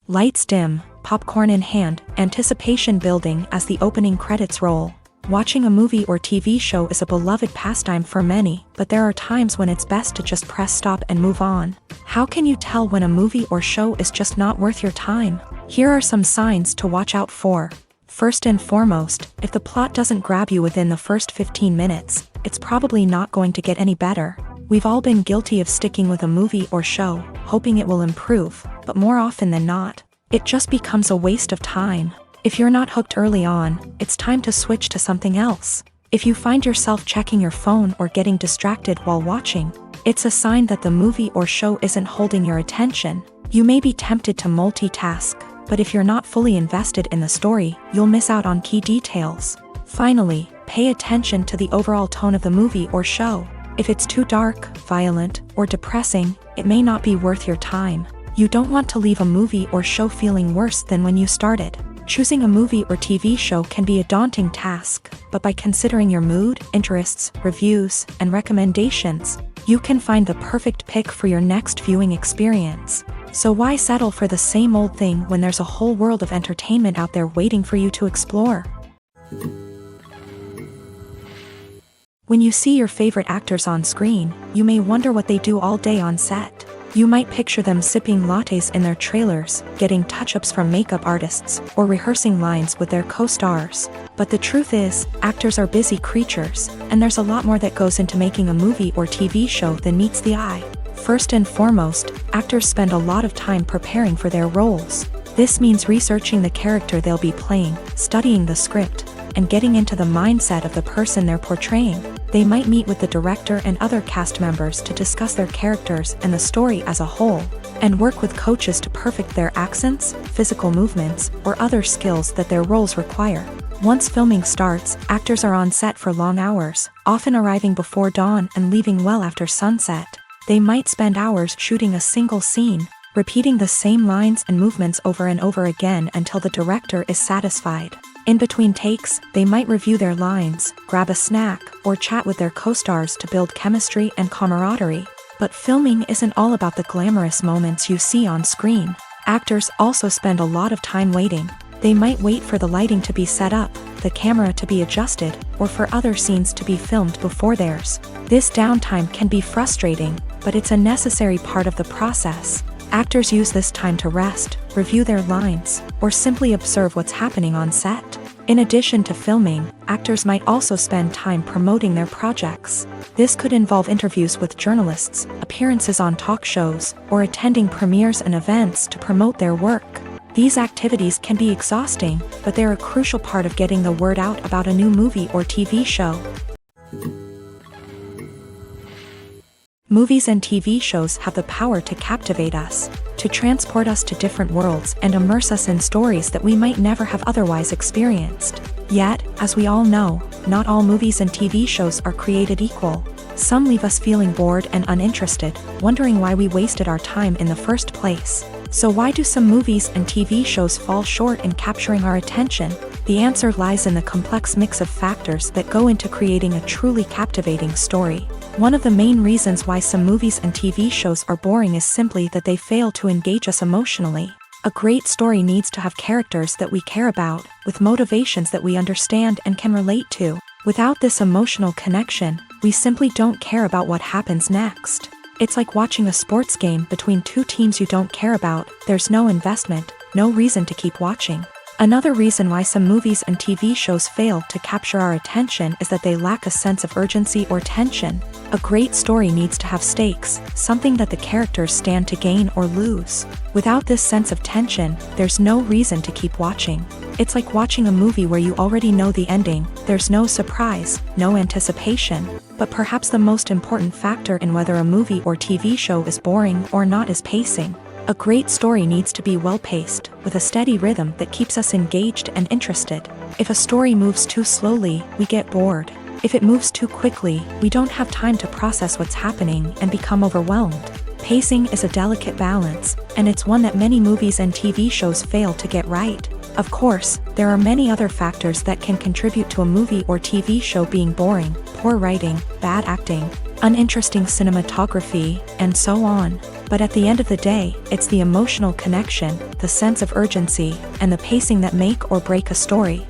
Lights dim, popcorn in hand, anticipation building as the opening credits roll. Watching a movie or TV show is a beloved pastime for many, but there are times when it's best to just press stop and move on. How can you tell when a movie or show is just not worth your time? Here are some signs to watch out for. First and foremost, if the plot doesn't grab you within the first 15 minutes, it's probably not going to get any better. We've all been guilty of sticking with a movie or show, hoping it will improve, but more often than not, it just becomes a waste of time. If you're not hooked early on, it's time to switch to something else. If you find yourself checking your phone or getting distracted while watching, it's a sign that the movie or show isn't holding your attention. You may be tempted to multitask, but if you're not fully invested in the story, you'll miss out on key details. Finally, pay attention to the overall tone of the movie or show. If it's too dark, violent, or depressing, it may not be worth your time. You don't want to leave a movie or show feeling worse than when you started. Choosing a movie or TV show can be a daunting task, but by considering your mood, interests, reviews, and recommendations, you can find the perfect pick for your next viewing experience. So why settle for the same old thing when there's a whole world of entertainment out there waiting for you to explore? When you see your favorite actors on screen, you may wonder what they do all day on set. You might picture them sipping lattes in their trailers, getting touch-ups from makeup artists, or rehearsing lines with their co-stars. But the truth is, actors are busy creatures, and there's a lot more that goes into making a movie or TV show than meets the eye. First and foremost, actors spend a lot of time preparing for their roles. This means researching the character they'll be playing, studying the script, and getting into the mindset of the person they're portraying. They might meet with the director and other cast members to discuss their characters and the story as a whole, and work with coaches to perfect their accents, physical movements, or other skills that their roles require. Once filming starts, actors are on set for long hours, often arriving before dawn and leaving well after sunset. They might spend hours shooting a single scene, repeating the same lines and movements over and over again until the director is satisfied. In between takes, they might review their lines, grab a snack, or chat with their co-stars to build chemistry and camaraderie. But filming isn't all about the glamorous moments you see on screen. Actors also spend a lot of time waiting. They might wait for the lighting to be set up, the camera to be adjusted, or for other scenes to be filmed before theirs. This downtime can be frustrating, but it's a necessary part of the process. Actors use this time to rest, review their lines, or simply observe what's happening on set. In addition to filming, actors might also spend time promoting their projects. This could involve interviews with journalists, appearances on talk shows, or attending premieres and events to promote their work. These activities can be exhausting, but they're a crucial part of getting the word out about a new movie or TV show. Movies and TV shows have the power to captivate us, to transport us to different worlds and immerse us in stories that we might never have otherwise experienced. Yet, as we all know, not all movies and TV shows are created equal. Some leave us feeling bored and uninterested, wondering why we wasted our time in the first place. So why do some movies and TV shows fall short in capturing our attention? The answer lies in the complex mix of factors that go into creating a truly captivating story. One of the main reasons why some movies and TV shows are boring is simply that they fail to engage us emotionally. A great story needs to have characters that we care about, with motivations that we understand and can relate to. Without this emotional connection, we simply don't care about what happens next. It's like watching a sports game between two teams you don't care about. There's no investment, no reason to keep watching. Another reason why some movies and TV shows fail to capture our attention is that they lack a sense of urgency or tension. A great story needs to have stakes, something that the characters stand to gain or lose. Without this sense of tension, there's no reason to keep watching. It's like watching a movie where you already know the ending. There's no surprise, no anticipation. But perhaps the most important factor in whether a movie or TV show is boring or not is pacing. A great story needs to be well-paced, with a steady rhythm that keeps us engaged and interested. If a story moves too slowly, we get bored. If it moves too quickly, we don't have time to process what's happening and become overwhelmed. Pacing is a delicate balance, and it's one that many movies and TV shows fail to get right. Of course, there are many other factors that can contribute to a movie or TV show being boring: poor writing, bad acting, uninteresting cinematography, and so on. But at the end of the day, it's the emotional connection, the sense of urgency, and the pacing that make or break a story.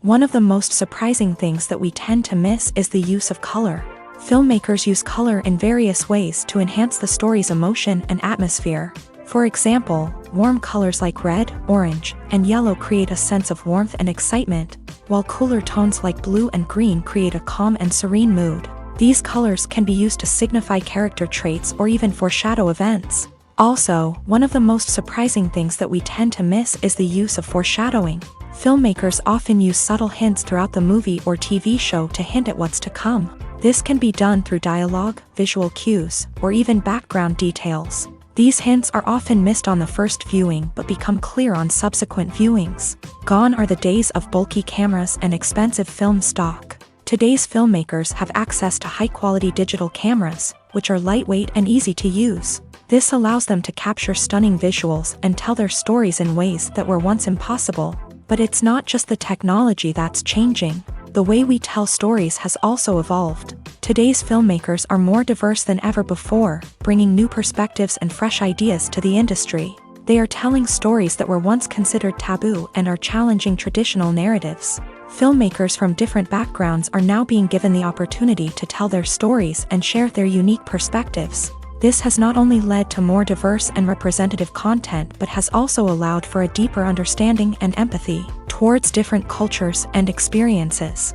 One of the most surprising things that we tend to miss is the use of color. Filmmakers use color in various ways to enhance the story's emotion and atmosphere. For example, warm colors like red, orange, and yellow create a sense of warmth and excitement, while cooler tones like blue and green create a calm and serene mood. These colors can be used to signify character traits or even foreshadow events. Also, one of the most surprising things that we tend to miss is the use of foreshadowing. Filmmakers often use subtle hints throughout the movie or TV show to hint at what's to come. This can be done through dialogue, visual cues, or even background details. These hints are often missed on the first viewing but become clear on subsequent viewings. Gone are the days of bulky cameras and expensive film stock. Today's filmmakers have access to high-quality digital cameras, which are lightweight and easy to use. This allows them to capture stunning visuals and tell their stories in ways that were once impossible. But it's not just the technology that's changing. The way we tell stories has also evolved. Today's filmmakers are more diverse than ever before, bringing new perspectives and fresh ideas to the industry. They are telling stories that were once considered taboo and are challenging traditional narratives. Filmmakers from different backgrounds are now being given the opportunity to tell their stories and share their unique perspectives. This has not only led to more diverse and representative content but has also allowed for a deeper understanding and empathy towards different cultures and experiences.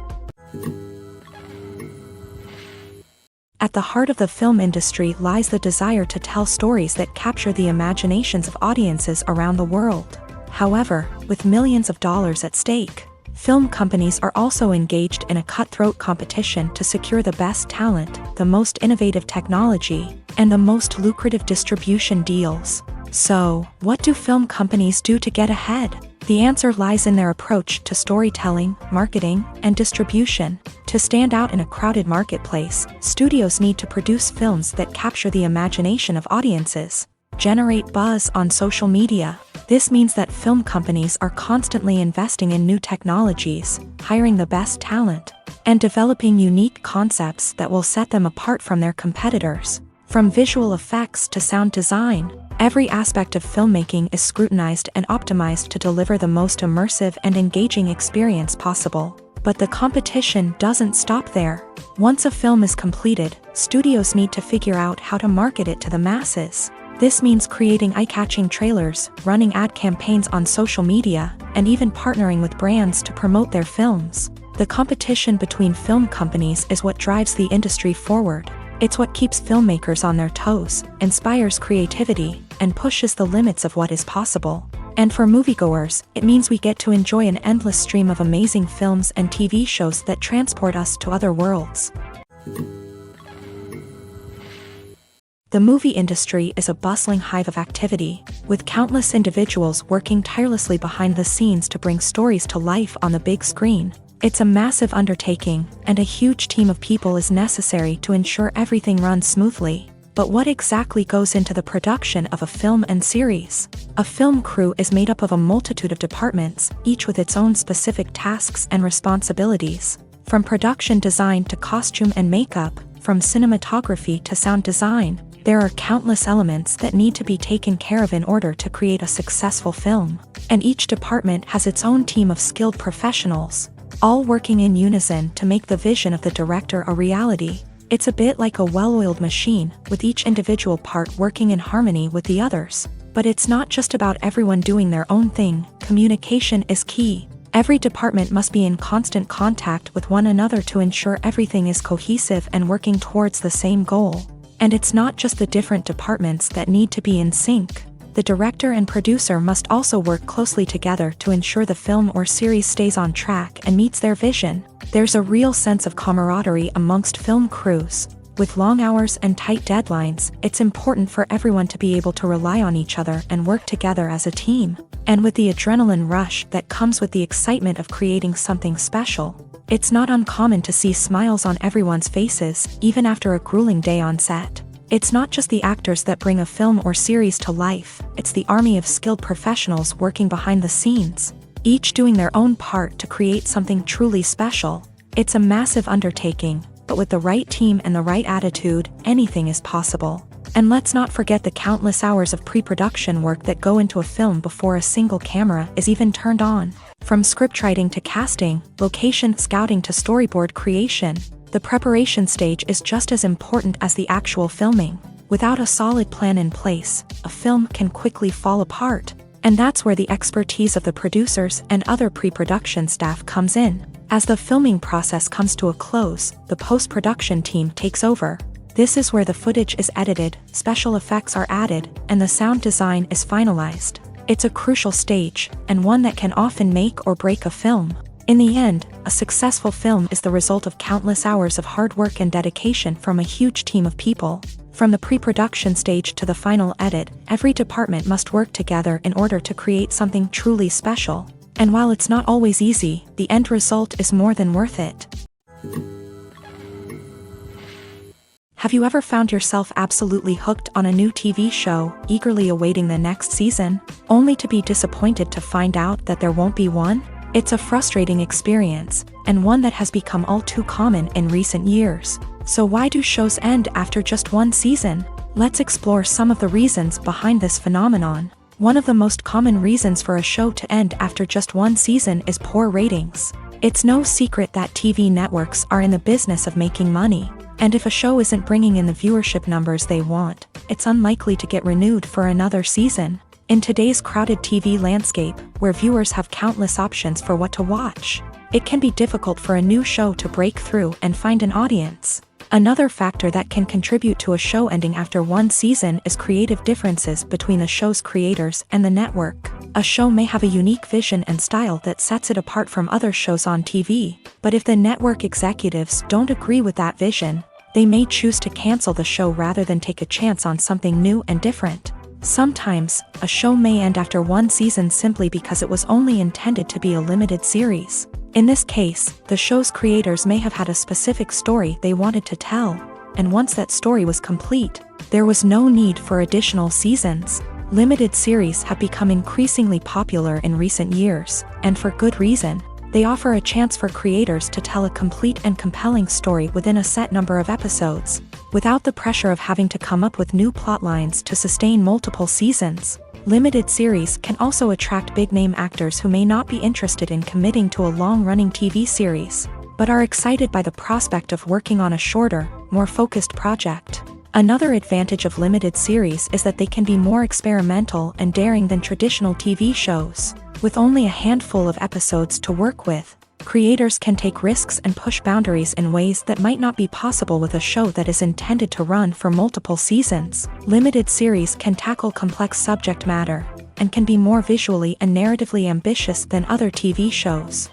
At the heart of the film industry lies the desire to tell stories that capture the imaginations of audiences around the world. However, with millions of dollars at stake, film companies are also engaged in a cutthroat competition to secure the best talent, the most innovative technology, and the most lucrative distribution deals. So, what do film companies do to get ahead? The answer lies in their approach to storytelling, marketing, and distribution. To stand out in a crowded marketplace, studios need to produce films that capture the imagination of audiences, generate buzz on social media, This means that film companies are constantly investing in new technologies, hiring the best talent, and developing unique concepts that will set them apart from their competitors. From visual effects to sound design, every aspect of filmmaking is scrutinized and optimized to deliver the most immersive and engaging experience possible. But the competition doesn't stop there. Once a film is completed, studios need to figure out how to market it to the masses. This means creating eye-catching trailers, running ad campaigns on social media, and even partnering with brands to promote their films. The competition between film companies is what drives the industry forward. It's what keeps filmmakers on their toes, inspires creativity, and pushes the limits of what is possible. And for moviegoers, it means we get to enjoy an endless stream of amazing films and TV shows that transport us to other worlds. The movie industry is a bustling hive of activity, with countless individuals working tirelessly behind the scenes to bring stories to life on the big screen. It's a massive undertaking, and a huge team of people is necessary to ensure everything runs smoothly. But what exactly goes into the production of a film and series? A film crew is made up of a multitude of departments, each with its own specific tasks and responsibilities. From production design to costume and makeup, from cinematography to sound design, there are countless elements that need to be taken care of in order to create a successful film. And each department has its own team of skilled professionals, all working in unison to make the vision of the director a reality. It's a bit like a well-oiled machine, with each individual part working in harmony with the others. But it's not just about everyone doing their own thing. Communication is key. Every department must be in constant contact with one another to ensure everything is cohesive and working towards the same goal. And it's not just the different departments that need to be in sync. The director and producer must also work closely together to ensure the film or series stays on track and meets their vision. There's a real sense of camaraderie amongst film crews. With long hours and tight deadlines, it's important for everyone to be able to rely on each other and work together as a team. And with the adrenaline rush that comes with the excitement of creating something special, it's not uncommon to see smiles on everyone's faces, even after a grueling day on set. It's not just the actors that bring a film or series to life, it's the army of skilled professionals working behind the scenes, each doing their own part to create something truly special. It's a massive undertaking, but with the right team and the right attitude, anything is possible. And let's not forget the countless hours of pre-production work that go into a film before a single camera is even turned on. From scriptwriting to casting, location scouting to storyboard creation, the preparation stage is just as important as the actual filming. Without a solid plan in place, a film can quickly fall apart. And that's where the expertise of the producers and other pre-production staff comes in. As the filming process comes to a close, the post-production team takes over. This is where the footage is edited, special effects are added, and the sound design is finalized. It's a crucial stage, and one that can often make or break a film. In the end, a successful film is the result of countless hours of hard work and dedication from a huge team of people. From the pre-production stage to the final edit, every department must work together in order to create something truly special. And while it's not always easy, the end result is more than worth it. Have you ever found yourself absolutely hooked on a new TV show, eagerly awaiting the next season, only to be disappointed to find out that there won't be one? It's a frustrating experience, and one that has become all too common in recent years. So why do shows end after just one season? Let's explore some of the reasons behind this phenomenon. One of the most common reasons for a show to end after just one season is poor ratings. It's no secret that TV networks are in the business of making money, and if a show isn't bringing in the viewership numbers they want, it's unlikely to get renewed for another season. In today's crowded TV landscape, where viewers have countless options for what to watch, it can be difficult for a new show to break through and find an audience. Another factor that can contribute to a show ending after one season is creative differences between the show's creators and the network. A show may have a unique vision and style that sets it apart from other shows on TV, but if the network executives don't agree with that vision, they may choose to cancel the show rather than take a chance on something new and different. Sometimes, a show may end after one season simply because it was only intended to be a limited series. In this case, the show's creators may have had a specific story they wanted to tell, and once that story was complete, there was no need for additional seasons. Limited series have become increasingly popular in recent years, and for good reason. They offer a chance for creators to tell a complete and compelling story within a set number of episodes, without the pressure of having to come up with new plotlines to sustain multiple seasons. Limited series can also attract big-name actors who may not be interested in committing to a long-running TV series, but are excited by the prospect of working on a shorter, more focused project. Another advantage of limited series is that they can be more experimental and daring than traditional TV shows. With only a handful of episodes to work with, creators can take risks and push boundaries in ways that might not be possible with a show that is intended to run for multiple seasons. Limited series can tackle complex subject matter, and can be more visually and narratively ambitious than other TV shows.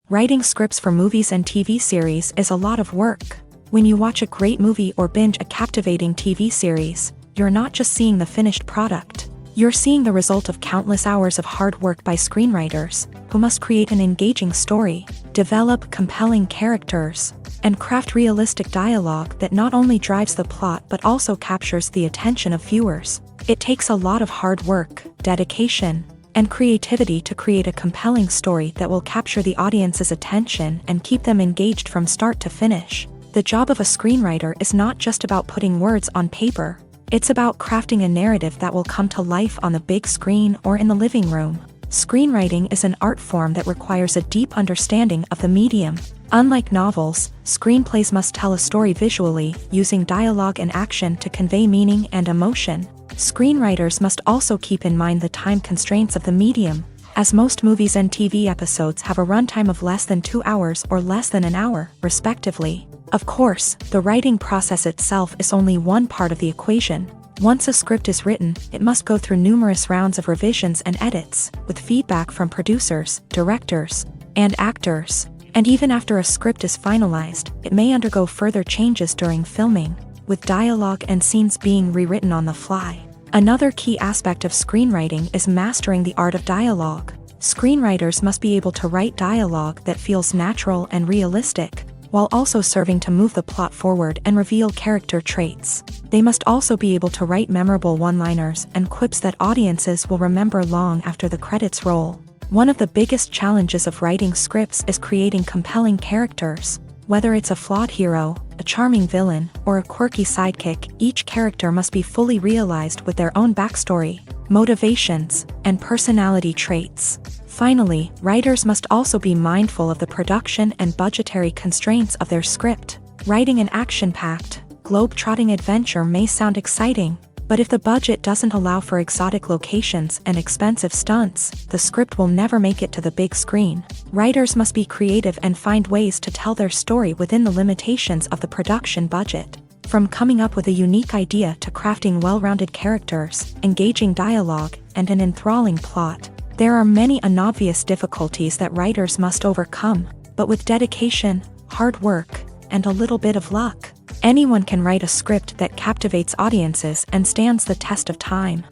Writing scripts for movies and TV series is a lot of work. When you watch a great movie or binge a captivating TV series, you're not just seeing the finished product. You're seeing the result of countless hours of hard work by screenwriters, who must create an engaging story, develop compelling characters, and craft realistic dialogue that not only drives the plot but also captures the attention of viewers. It takes a lot of hard work, dedication, and creativity to create a compelling story that will capture the audience's attention and keep them engaged from start to finish. The job of a screenwriter is not just about putting words on paper. It's about crafting a narrative that will come to life on the big screen or in the living room. Screenwriting is an art form that requires a deep understanding of the medium. Unlike novels, screenplays must tell a story visually, using dialogue and action to convey meaning and emotion. Screenwriters must also keep in mind the time constraints of the medium, as most movies and TV episodes have a runtime of less than 2 hours or less than an hour, respectively. Of course, the writing process itself is only one part of the equation. Once a script is written, it must go through numerous rounds of revisions and edits, with feedback from producers, directors, and actors. And even after a script is finalized, it may undergo further changes during filming, with dialogue and scenes being rewritten on the fly. Another key aspect of screenwriting is mastering the art of dialogue. Screenwriters must be able to write dialogue that feels natural and realistic, while also serving to move the plot forward and reveal character traits. They must also be able to write memorable one-liners and quips that audiences will remember long after the credits roll. One of the biggest challenges of writing scripts is creating compelling characters. Whether it's a flawed hero, a charming villain, or a quirky sidekick, each character must be fully realized with their own backstory, motivations, and personality traits. Finally, writers must also be mindful of the production and budgetary constraints of their script. Writing an action-packed, globe-trotting adventure may sound exciting, but if the budget doesn't allow for exotic locations and expensive stunts, the script will never make it to the big screen. Writers must be creative and find ways to tell their story within the limitations of the production budget. From coming up with a unique idea to crafting well-rounded characters, engaging dialogue, and an enthralling plot, there are many unobvious difficulties that writers must overcome, but with dedication, hard work, and a little bit of luck, anyone can write a script that captivates audiences and stands the test of time.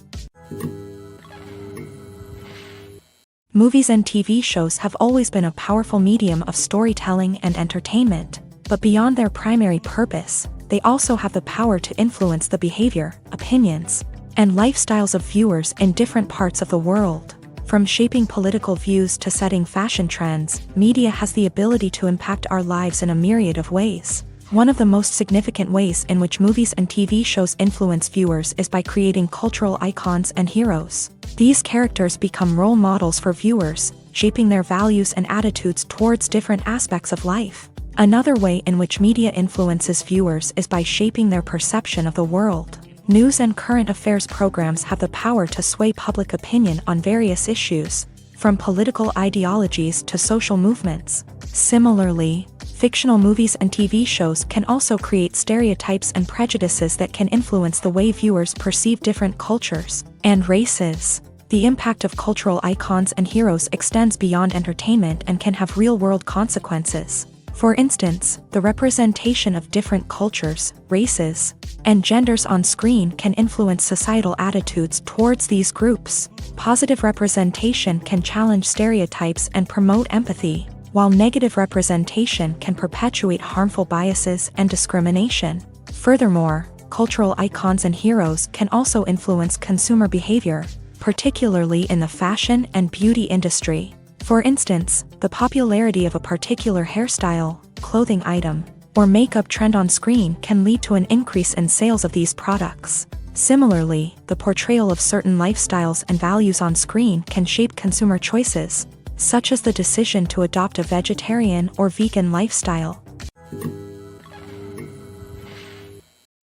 Movies and TV shows have always been a powerful medium of storytelling and entertainment, but beyond their primary purpose, they also have the power to influence the behavior, opinions, and lifestyles of viewers in different parts of the world. From shaping political views to setting fashion trends, media has the ability to impact our lives in a myriad of ways. One of the most significant ways in which movies and TV shows influence viewers is by creating cultural icons and heroes. These characters become role models for viewers, shaping their values and attitudes towards different aspects of life. Another way in which media influences viewers is by shaping their perception of the world. News and current affairs programs have the power to sway public opinion on various issues, from political ideologies to social movements. Similarly, fictional movies and TV shows can also create stereotypes and prejudices that can influence the way viewers perceive different cultures and races. The impact of cultural icons and heroes extends beyond entertainment and can have real-world consequences. For instance, the representation of different cultures, races, and genders on screen can influence societal attitudes towards these groups. Positive representation can challenge stereotypes and promote empathy, while negative representation can perpetuate harmful biases and discrimination. Furthermore, cultural icons and heroes can also influence consumer behavior, particularly in the fashion and beauty industry. For instance, the popularity of a particular hairstyle, clothing item, or makeup trend on screen can lead to an increase in sales of these products. Similarly, the portrayal of certain lifestyles and values on screen can shape consumer choices, such as the decision to adopt a vegetarian or vegan lifestyle.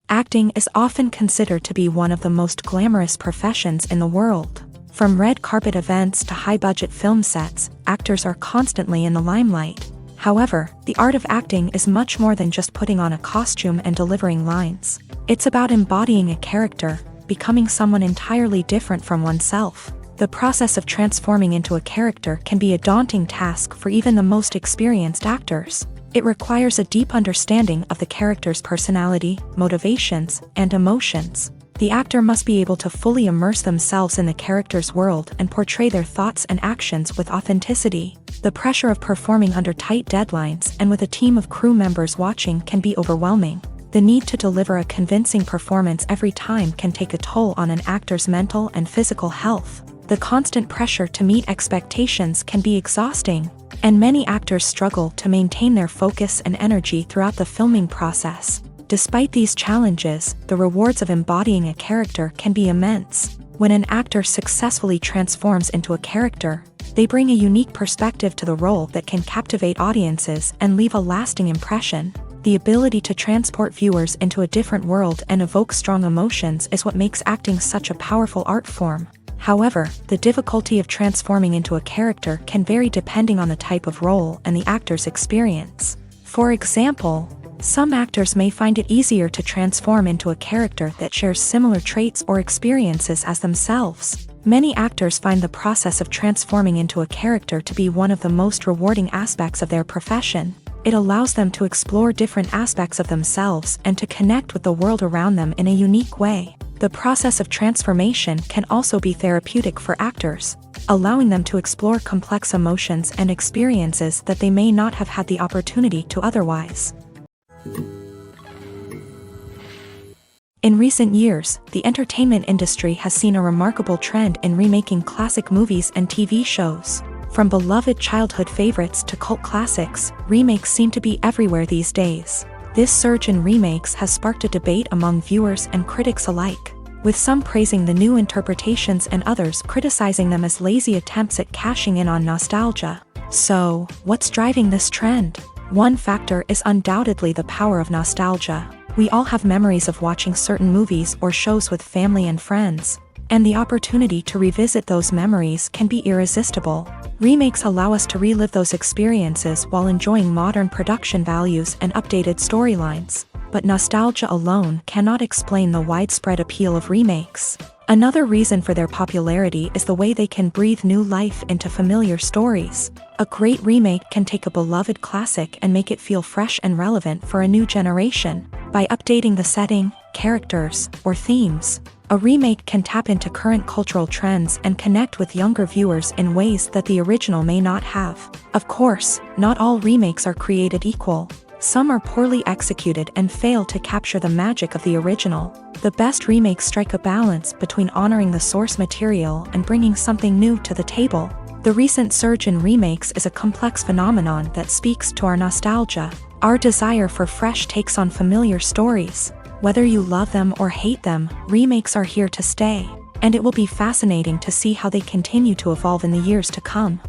Acting is often considered to be one of the most glamorous professions in the world. From red carpet events to high-budget film sets, actors are constantly in the limelight. However, the art of acting is much more than just putting on a costume and delivering lines. It's about embodying a character, becoming someone entirely different from oneself. The process of transforming into a character can be a daunting task for even the most experienced actors. It requires a deep understanding of the character's personality, motivations, and emotions. The actor must be able to fully immerse themselves in the character's world and portray their thoughts and actions with authenticity. The pressure of performing under tight deadlines and with a team of crew members watching can be overwhelming. The need to deliver a convincing performance every time can take a toll on an actor's mental and physical health. The constant pressure to meet expectations can be exhausting, and many actors struggle to maintain their focus and energy throughout the filming process. Despite these challenges, the rewards of embodying a character can be immense. When an actor successfully transforms into a character, they bring a unique perspective to the role that can captivate audiences and leave a lasting impression. The ability to transport viewers into a different world and evoke strong emotions is what makes acting such a powerful art form. However, the difficulty of transforming into a character can vary depending on the type of role and the actor's experience. For example, some actors may find it easier to transform into a character that shares similar traits or experiences as themselves. Many actors find the process of transforming into a character to be one of the most rewarding aspects of their profession. It allows them to explore different aspects of themselves and to connect with the world around them in a unique way. The process of transformation can also be therapeutic for actors, allowing them to explore complex emotions and experiences that they may not have had the opportunity to otherwise. In recent years, the entertainment industry has seen a remarkable trend in remaking classic movies and TV shows. From beloved childhood favorites to cult classics, remakes seem to be everywhere these days. This surge in remakes has sparked a debate among viewers and critics alike, with some praising the new interpretations and others criticizing them as lazy attempts at cashing in on nostalgia. So, what's driving this trend? One factor is undoubtedly the power of nostalgia. We all have memories of watching certain movies or shows with family and friends, and the opportunity to revisit those memories can be irresistible. Remakes allow us to relive those experiences while enjoying modern production values and updated storylines. But nostalgia alone cannot explain the widespread appeal of remakes. Another reason for their popularity is the way they can breathe new life into familiar stories. A great remake can take a beloved classic and make it feel fresh and relevant for a new generation. By updating the setting, characters, or themes, a remake can tap into current cultural trends and connect with younger viewers in ways that the original may not have. Of course, not all remakes are created equal. Some are poorly executed and fail to capture the magic of the original. The best remakes strike a balance between honoring the source material and bringing something new to the table. The recent surge in remakes is a complex phenomenon that speaks to our nostalgia, our desire for fresh takes on familiar stories. Whether you love them or hate them, remakes are here to stay, and it will be fascinating to see how they continue to evolve in the years to come.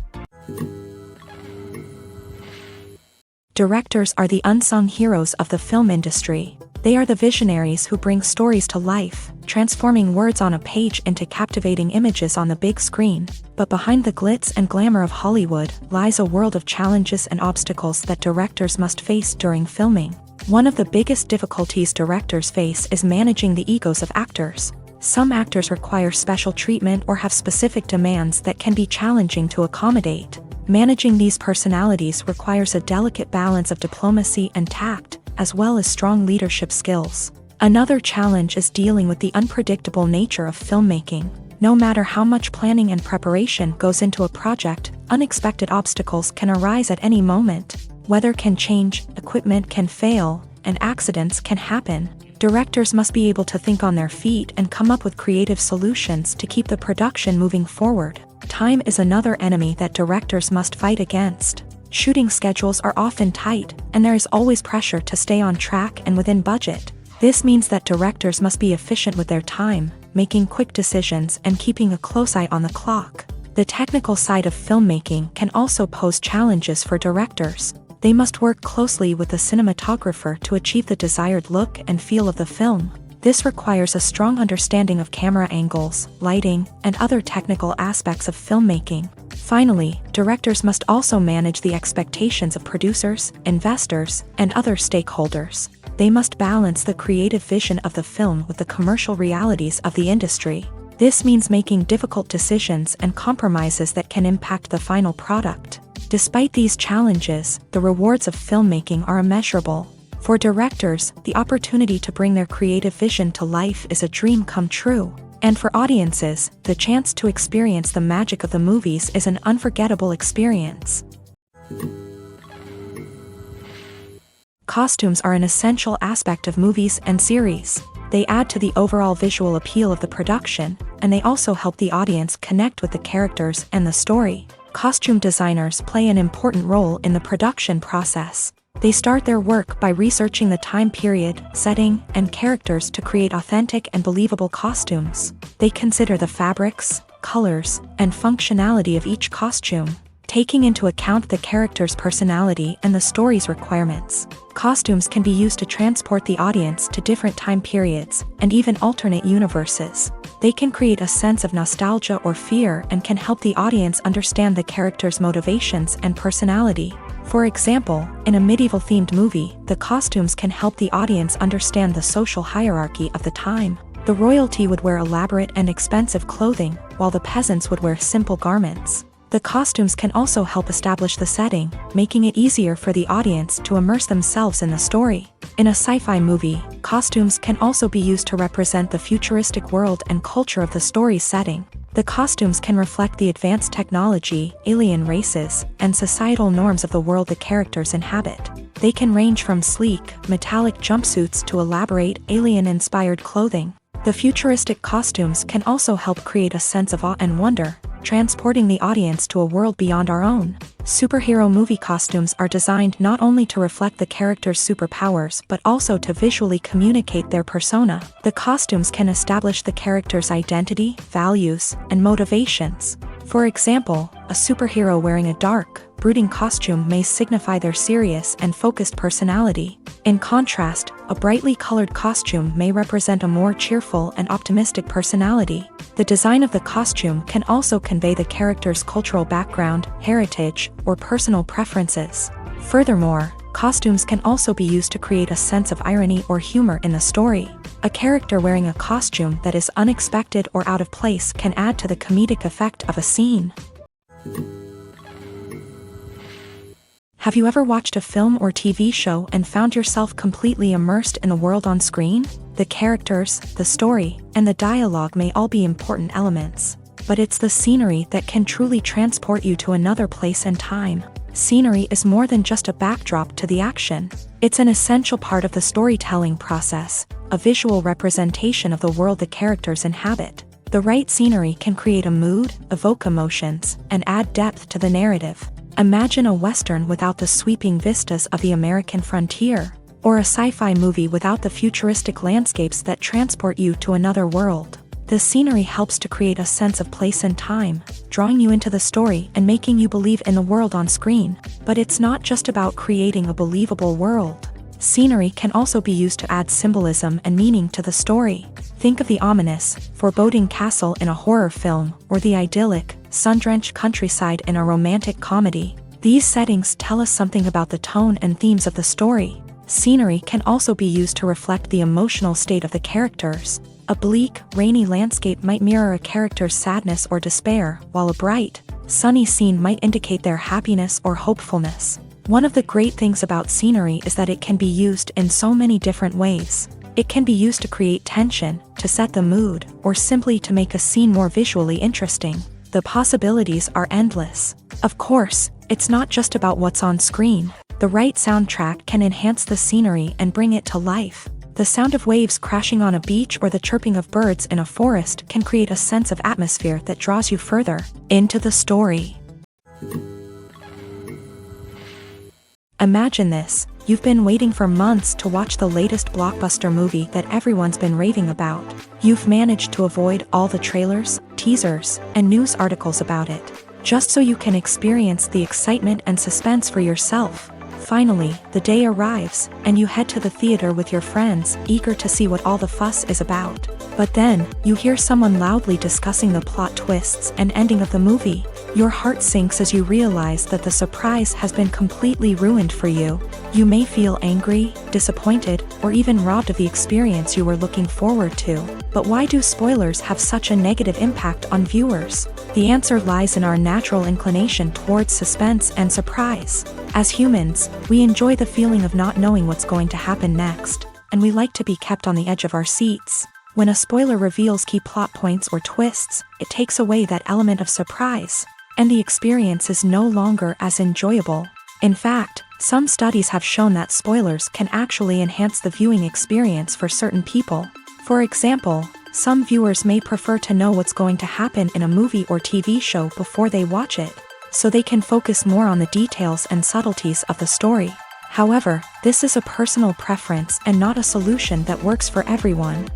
Directors are the unsung heroes of the film industry. They are the visionaries who bring stories to life, transforming words on a page into captivating images on the big screen. But behind the glitz and glamour of Hollywood lies a world of challenges and obstacles that directors must face during filming. One of the biggest difficulties directors face is managing the egos of actors. Some actors require special treatment or have specific demands that can be challenging to accommodate. Managing these personalities requires a delicate balance of diplomacy and tact, as well as strong leadership skills. Another challenge is dealing with the unpredictable nature of filmmaking. No matter how much planning and preparation goes into a project, unexpected obstacles can arise at any moment. Weather can change, equipment can fail, and accidents can happen. Directors must be able to think on their feet and come up with creative solutions to keep the production moving forward. Time is another enemy that directors must fight against. Shooting schedules are often tight, and there is always pressure to stay on track and within budget. This means that directors must be efficient with their time, making quick decisions and keeping a close eye on the clock. The technical side of filmmaking can also pose challenges for directors. They must work closely with the cinematographer to achieve the desired look and feel of the film. This requires a strong understanding of camera angles, lighting, and other technical aspects of filmmaking. Finally, directors must also manage the expectations of producers, investors, and other stakeholders. They must balance the creative vision of the film with the commercial realities of the industry. This means making difficult decisions and compromises that can impact the final product. Despite these challenges, the rewards of filmmaking are immeasurable. For directors, the opportunity to bring their creative vision to life is a dream come true. And for audiences, the chance to experience the magic of the movies is an unforgettable experience. Costumes are an essential aspect of movies and series. They add to the overall visual appeal of the production, and they also help the audience connect with the characters and the story. Costume designers play an important role in the production process. They start their work by researching the time period, setting, and characters to create authentic and believable costumes. They consider the fabrics, colors, and functionality of each costume, taking into account the character's personality and the story's requirements. Costumes can be used to transport the audience to different time periods and even alternate universes. They can create a sense of nostalgia or fear and can help the audience understand the character's motivations and personality. For example, in a medieval-themed movie, the costumes can help the audience understand the social hierarchy of the time. The royalty would wear elaborate and expensive clothing, while the peasants would wear simple garments. The costumes can also help establish the setting, making it easier for the audience to immerse themselves in the story. In a sci-fi movie, costumes can also be used to represent the futuristic world and culture of the story's setting. The costumes can reflect the advanced technology, alien races, and societal norms of the world the characters inhabit. They can range from sleek, metallic jumpsuits to elaborate, alien-inspired clothing. The futuristic costumes can also help create a sense of awe and wonder, transporting the audience to a world beyond our own. Superhero movie costumes are designed not only to reflect the character's superpowers but also to visually communicate their persona. The costumes can establish the character's identity, values, and motivations. For example, a superhero wearing a dark, brooding costume may signify their serious and focused personality. In contrast, a brightly colored costume may represent a more cheerful and optimistic personality. The design of the costume can also convey the character's cultural background, heritage, or personal preferences. Furthermore, costumes can also be used to create a sense of irony or humor in the story. A character wearing a costume that is unexpected or out of place can add to the comedic effect of a scene. Have you ever watched a film or TV show and found yourself completely immersed in the world on screen? The characters, the story, and the dialogue may all be important elements, but it's the scenery that can truly transport you to another place and time. Scenery is more than just a backdrop to the action. It's an essential part of the storytelling process, a visual representation of the world the characters inhabit. The right scenery can create a mood, evoke emotions, and add depth to the narrative. Imagine a Western without the sweeping vistas of the American frontier, or a sci-fi movie without the futuristic landscapes that transport you to another world. The scenery helps to create a sense of place and time, drawing you into the story and making you believe in the world on screen. But it's not just about creating a believable world. Scenery can also be used to add symbolism and meaning to the story. Think of the ominous, foreboding castle in a horror film, or the idyllic, sun-drenched countryside in a romantic comedy. These settings tell us something about the tone and themes of the story. Scenery can also be used to reflect the emotional state of the characters. A bleak, rainy landscape might mirror a character's sadness or despair, while a bright, sunny scene might indicate their happiness or hopefulness. One of the great things about scenery is that it can be used in so many different ways. It can be used to create tension, to set the mood, or simply to make a scene more visually interesting. The possibilities are endless. Of course, it's not just about what's on screen. The right soundtrack can enhance the scenery and bring it to life. The sound of waves crashing on a beach or the chirping of birds in a forest can create a sense of atmosphere that draws you further into the story. Imagine this: you've been waiting for months to watch the latest blockbuster movie that everyone's been raving about. You've managed to avoid all the trailers, teasers, and news articles about it, just so you can experience the excitement and suspense for yourself. Finally, the day arrives, and you head to the theater with your friends, eager to see what all the fuss is about. But then, you hear someone loudly discussing the plot twists and ending of the movie. Your heart sinks as you realize that the surprise has been completely ruined for you. You may feel angry, disappointed, or even robbed of the experience you were looking forward to. But why do spoilers have such a negative impact on viewers? The answer lies in our natural inclination towards suspense and surprise. As humans, we enjoy the feeling of not knowing what's going to happen next, and we like to be kept on the edge of our seats. When a spoiler reveals key plot points or twists, it takes away that element of surprise, and the experience is no longer as enjoyable. In fact, some studies have shown that spoilers can actually enhance the viewing experience for certain people. For example, some viewers may prefer to know what's going to happen in a movie or TV show before they watch it, so they can focus more on the details and subtleties of the story. However, this is a personal preference and not a solution that works for everyone.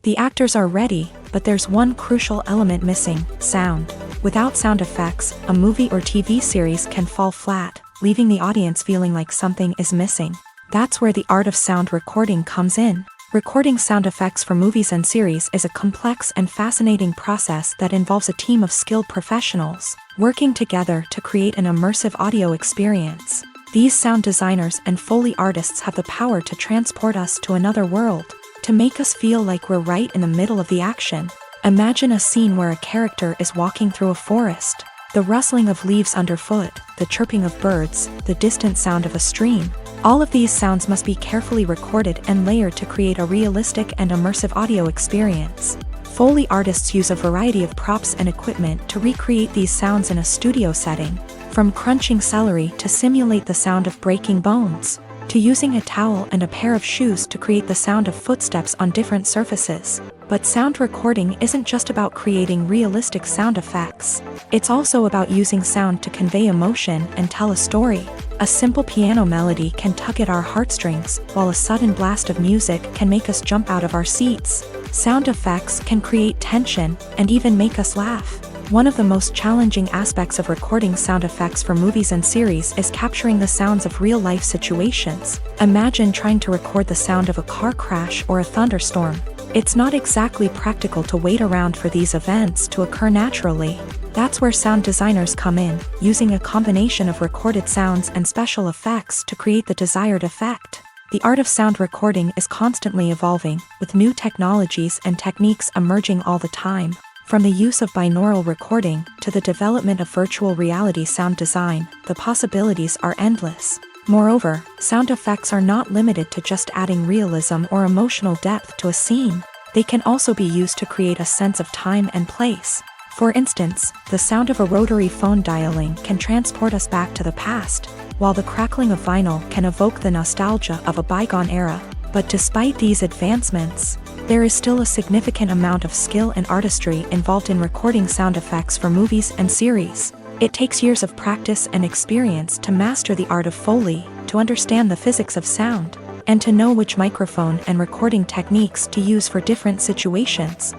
The actors are ready, but there's one crucial element missing: sound. Without sound effects, a movie or TV series can fall flat, leaving the audience feeling like something is missing. That's where the art of sound recording comes in. Recording sound effects for movies and series is a complex and fascinating process that involves a team of skilled professionals working together to create an immersive audio experience. These sound designers and Foley artists have the power to transport us to another world, to make us feel like we're right in the middle of the action. Imagine a scene where a character is walking through a forest. The rustling of leaves underfoot, the chirping of birds, the distant sound of a stream. All of these sounds must be carefully recorded and layered to create a realistic and immersive audio experience. Foley artists use a variety of props and equipment to recreate these sounds in a studio setting, from crunching celery to simulate the sound of breaking bones, to using a towel and a pair of shoes to create the sound of footsteps on different surfaces. But sound recording isn't just about creating realistic sound effects. It's also about using sound to convey emotion and tell a story. A simple piano melody can tug at our heartstrings, while a sudden blast of music can make us jump out of our seats. Sound effects can create tension and even make us laugh. One of the most challenging aspects of recording sound effects for movies and series is capturing the sounds of real-life situations. Imagine trying to record the sound of a car crash or a thunderstorm. It's not exactly practical to wait around for these events to occur naturally. That's where sound designers come in, using a combination of recorded sounds and special effects to create the desired effect. The art of sound recording is constantly evolving, with new technologies and techniques emerging all the time. From the use of binaural recording to the development of virtual reality sound design, the possibilities are endless. Moreover, sound effects are not limited to just adding realism or emotional depth to a scene. They can also be used to create a sense of time and place. For instance, the sound of a rotary phone dialing can transport us back to the past, while the crackling of vinyl can evoke the nostalgia of a bygone era. But despite these advancements, there is still a significant amount of skill and artistry involved in recording sound effects for movies and series. It takes years of practice and experience to master the art of Foley, to understand the physics of sound, and to know which microphone and recording techniques to use for different situations.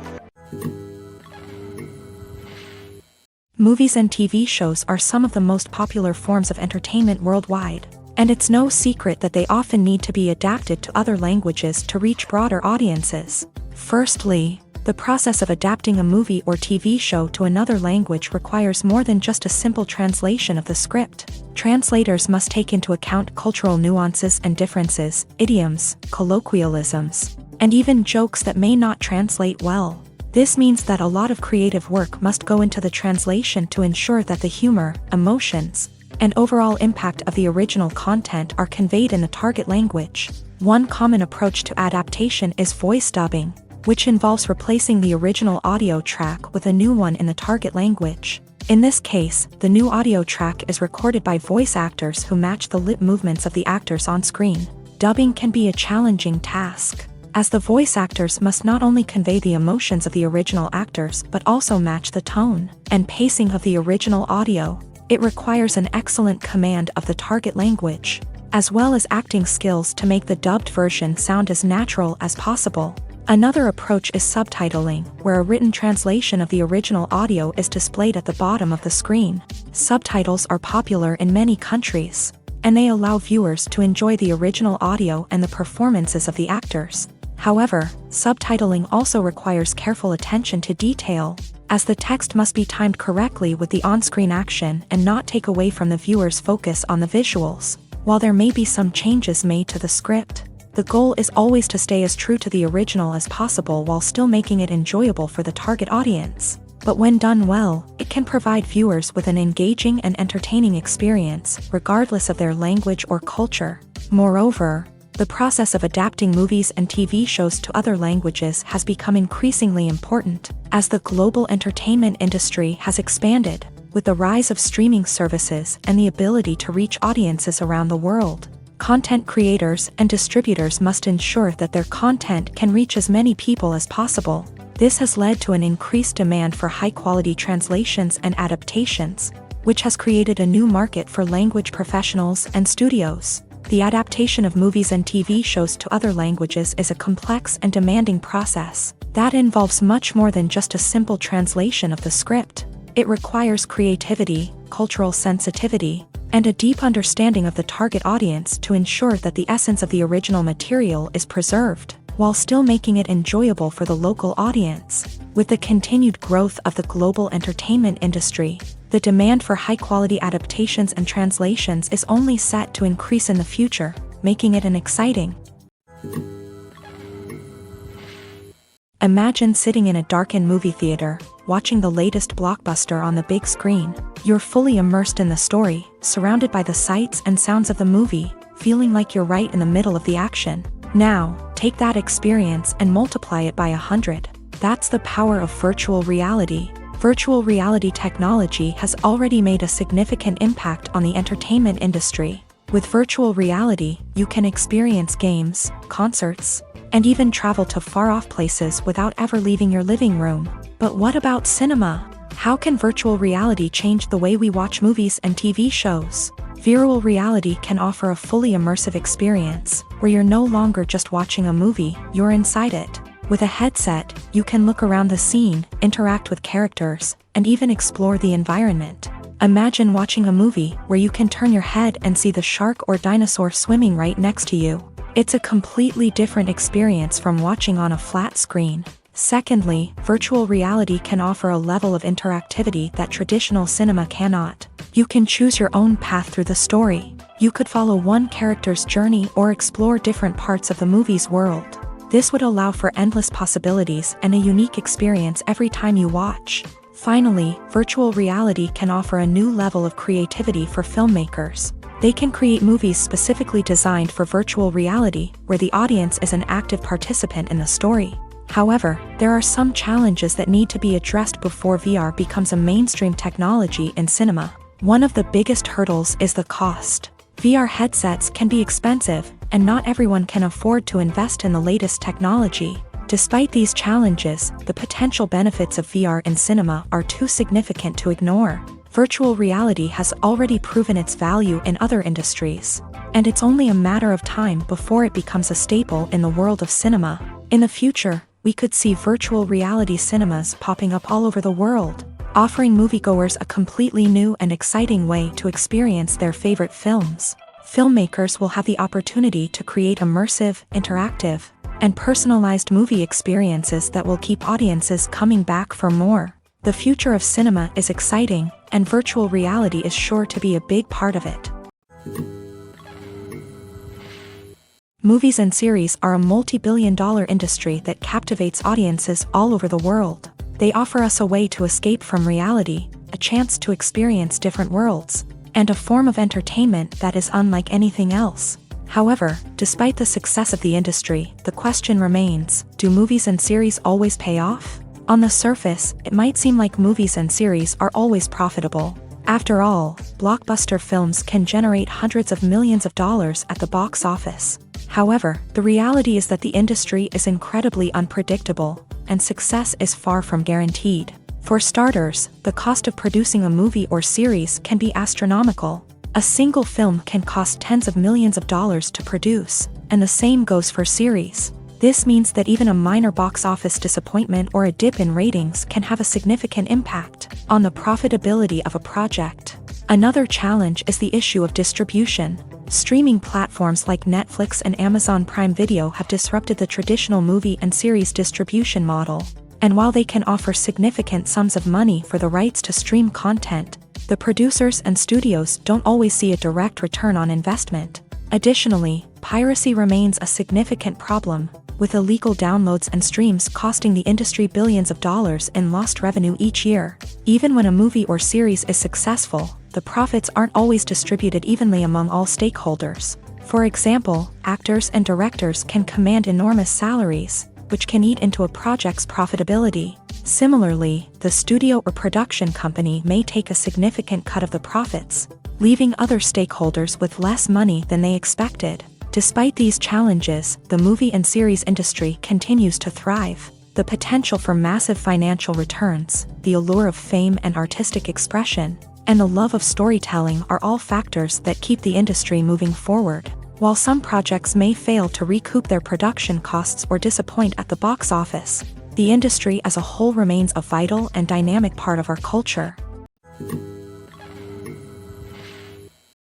Movies and TV shows are some of the most popular forms of entertainment worldwide, and it's no secret that they often need to be adapted to other languages to reach broader audiences. Firstly, the process of adapting a movie or TV show to another language requires more than just a simple translation of the script. Translators must take into account cultural nuances and differences, idioms, colloquialisms, and even jokes that may not translate well. This means that a lot of creative work must go into the translation to ensure that the humor, emotions, and overall impact of the original content are conveyed in the target language. One common approach to adaptation is voice dubbing, which involves replacing the original audio track with a new one in the target language. In this case, the new audio track is recorded by voice actors who match the lip movements of the actors on screen. Dubbing can be a challenging task, as the voice actors must not only convey the emotions of the original actors but also match the tone and pacing of the original audio. It requires an excellent command of the target language, as well as acting skills to make the dubbed version sound as natural as possible. Another approach is subtitling, where a written translation of the original audio is displayed at the bottom of the screen. Subtitles are popular in many countries, and they allow viewers to enjoy the original audio and the performances of the actors. However, subtitling also requires careful attention to detail, as the text must be timed correctly with the on-screen action and not take away from the viewer's focus on the visuals. While there may be some changes made to the script, the goal is always to stay as true to the original as possible while still making it enjoyable for the target audience. But when done well, it can provide viewers with an engaging and entertaining experience, regardless of their language or culture. Moreover, the process of adapting movies and TV shows to other languages has become increasingly important, as the global entertainment industry has expanded, with the rise of streaming services and the ability to reach audiences around the world. Content creators and distributors must ensure that their content can reach as many people as possible. This has led to an increased demand for high-quality translations and adaptations, which has created a new market for language professionals and studios. The adaptation of movies and TV shows to other languages is a complex and demanding process that involves much more than just a simple translation of the script. It requires creativity, cultural sensitivity, and a deep understanding of the target audience to ensure that the essence of the original material is preserved, while still making it enjoyable for the local audience. With the continued growth of the global entertainment industry, the demand for high-quality adaptations and translations is only set to increase in the future, making it an exciting. Imagine sitting in a darkened movie theater, watching the latest blockbuster on the big screen. You're fully immersed in the story, surrounded by the sights and sounds of the movie, feeling like you're right in the middle of the action. Now, take that experience and multiply it by 100. That's the power of virtual reality. Virtual reality technology has already made a significant impact on the entertainment industry. With virtual reality, you can experience games, concerts, and even travel to far-off places without ever leaving your living room. But what about cinema? How can virtual reality change the way we watch movies and TV shows? Virtual reality can offer a fully immersive experience, where you're no longer just watching a movie, you're inside it. With a headset, you can look around the scene, interact with characters, and even explore the environment. Imagine watching a movie where you can turn your head and see the shark or dinosaur swimming right next to you. It's a completely different experience from watching on a flat screen. Secondly, virtual reality can offer a level of interactivity that traditional cinema cannot. You can choose your own path through the story. You could follow one character's journey or explore different parts of the movie's world. This would allow for endless possibilities and a unique experience every time you watch. Finally, virtual reality can offer a new level of creativity for filmmakers. They can create movies specifically designed for virtual reality, where the audience is an active participant in the story. However, there are some challenges that need to be addressed before VR becomes a mainstream technology in cinema. One of the biggest hurdles is the cost. VR headsets can be expensive, and not everyone can afford to invest in the latest technology. Despite these challenges, the potential benefits of VR in cinema are too significant to ignore. Virtual reality has already proven its value in other industries, and it's only a matter of time before it becomes a staple in the world of cinema. In the future, we could see virtual reality cinemas popping up all over the world, offering moviegoers a completely new and exciting way to experience their favorite films. Filmmakers will have the opportunity to create immersive, interactive, and personalized movie experiences that will keep audiences coming back for more. The future of cinema is exciting, and virtual reality is sure to be a big part of it. Movies and series are a multi-billion-dollar industry that captivates audiences all over the world. They offer us a way to escape from reality, a chance to experience different worlds, and a form of entertainment that is unlike anything else. However, despite the success of the industry, the question remains, do movies and series always pay off? On the surface, it might seem like movies and series are always profitable. After all, blockbuster films can generate hundreds of millions of dollars at the box office. However, the reality is that the industry is incredibly unpredictable, and success is far from guaranteed. For starters, the cost of producing a movie or series can be astronomical. A single film can cost tens of millions of dollars to produce, and the same goes for series. This means that even a minor box office disappointment or a dip in ratings can have a significant impact on the profitability of a project. Another challenge is the issue of distribution. Streaming platforms like Netflix and Amazon Prime Video have disrupted the traditional movie and series distribution model. And while they can offer significant sums of money for the rights to stream content, the producers and studios don't always see a direct return on investment. Additionally, piracy remains a significant problem, with illegal downloads and streams costing the industry billions of dollars in lost revenue each year. Even when a movie or series is successful, the profits aren't always distributed evenly among all stakeholders. For example, actors and directors can command enormous salaries, which can eat into a project's profitability. Similarly, the studio or production company may take a significant cut of the profits, leaving other stakeholders with less money than they expected. Despite these challenges, the movie and series industry continues to thrive. The potential for massive financial returns, the allure of fame and artistic expression, and the love of storytelling are all factors that keep the industry moving forward. While some projects may fail to recoup their production costs or disappoint at the box office, the industry as a whole remains a vital and dynamic part of our culture.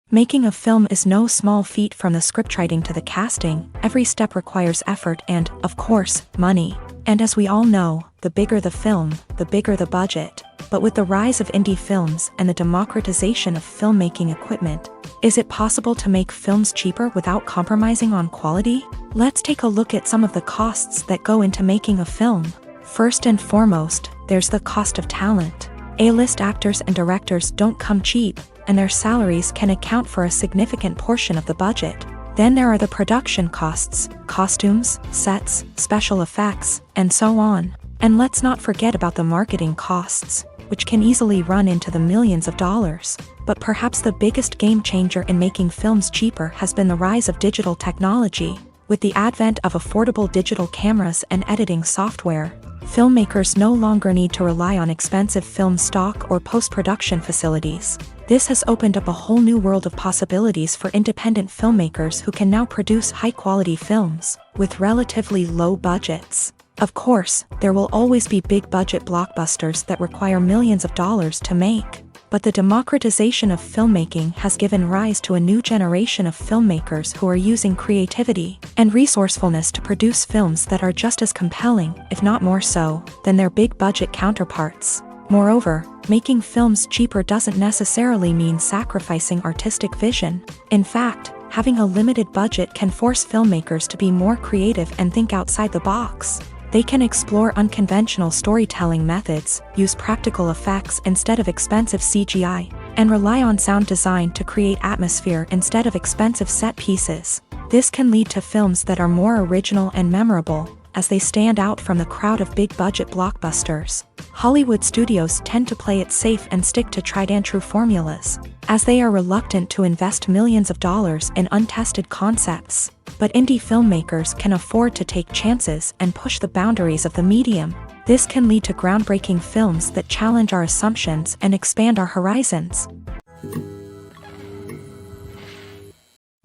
Making a film is no small feat. From the scriptwriting to the casting, every step requires effort and, of course, money. And as we all know, the bigger the film, the bigger the budget. But with the rise of indie films and the democratization of filmmaking equipment, is it possible to make films cheaper without compromising on quality? Let's take a look at some of the costs that go into making a film. First and foremost, there's the cost of talent. A-list actors and directors don't come cheap, and their salaries can account for a significant portion of the budget. Then there are the production costs, costumes, sets, special effects, and so on. And let's not forget about the marketing costs, which can easily run into the millions of dollars. But perhaps the biggest game changer in making films cheaper has been the rise of digital technology. With the advent of affordable digital cameras and editing software, filmmakers no longer need to rely on expensive film stock or post-production facilities. This has opened up a whole new world of possibilities for independent filmmakers who can now produce high-quality films with relatively low budgets. Of course, there will always be big-budget blockbusters that require millions of dollars to make. But the democratization of filmmaking has given rise to a new generation of filmmakers who are using creativity and resourcefulness to produce films that are just as compelling, if not more so, than their big-budget counterparts. Moreover, making films cheaper doesn't necessarily mean sacrificing artistic vision. In fact, having a limited budget can force filmmakers to be more creative and think outside the box. They can explore unconventional storytelling methods, use practical effects instead of expensive CGI, and rely on sound design to create atmosphere instead of expensive set pieces. This can lead to films that are more original and memorable, as they stand out from the crowd of big-budget blockbusters. Hollywood studios tend to play it safe and stick to tried-and-true formulas, as they are reluctant to invest millions of dollars in untested concepts. But indie filmmakers can afford to take chances and push the boundaries of the medium. This can lead to groundbreaking films that challenge our assumptions and expand our horizons.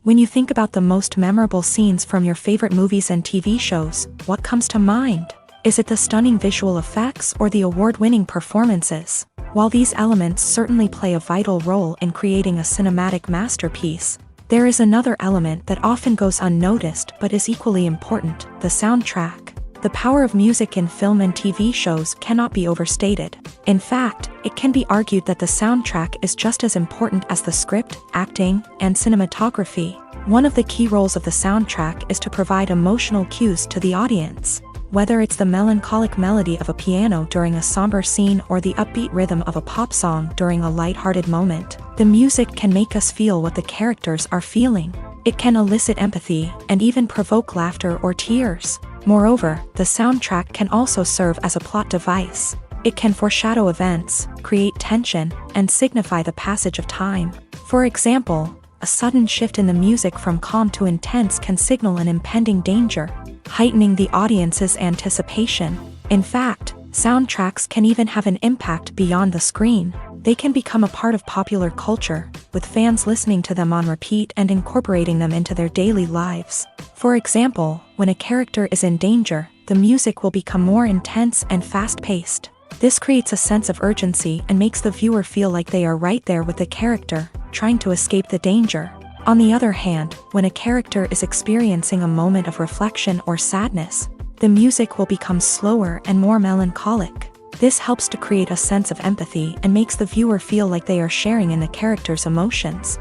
When you think about the most memorable scenes from your favorite movies and TV shows, what comes to mind? Is it the stunning visual effects or the award-winning performances? While these elements certainly play a vital role in creating a cinematic masterpiece, there is another element that often goes unnoticed but is equally important: the soundtrack. The power of music in film and TV shows cannot be overstated. In fact, it can be argued that the soundtrack is just as important as the script, acting, and cinematography. One of the key roles of the soundtrack is to provide emotional cues to the audience. Whether it's the melancholic melody of a piano during a somber scene or the upbeat rhythm of a pop song during a lighthearted moment, the music can make us feel what the characters are feeling. It can elicit empathy and even provoke laughter or tears. Moreover, the soundtrack can also serve as a plot device. It can foreshadow events, create tension, and signify the passage of time. For example, a sudden shift in the music from calm to intense can signal an impending danger, heightening the audience's anticipation. In fact, soundtracks can even have an impact beyond the screen. They can become a part of popular culture, with fans listening to them on repeat and incorporating them into their daily lives. For example, when a character is in danger, the music will become more intense and fast-paced. This creates a sense of urgency and makes the viewer feel like they are right there with the character, trying to escape the danger. On the other hand, when a character is experiencing a moment of reflection or sadness, the music will become slower and more melancholic. This helps to create a sense of empathy and makes the viewer feel like they are sharing in the character's emotions.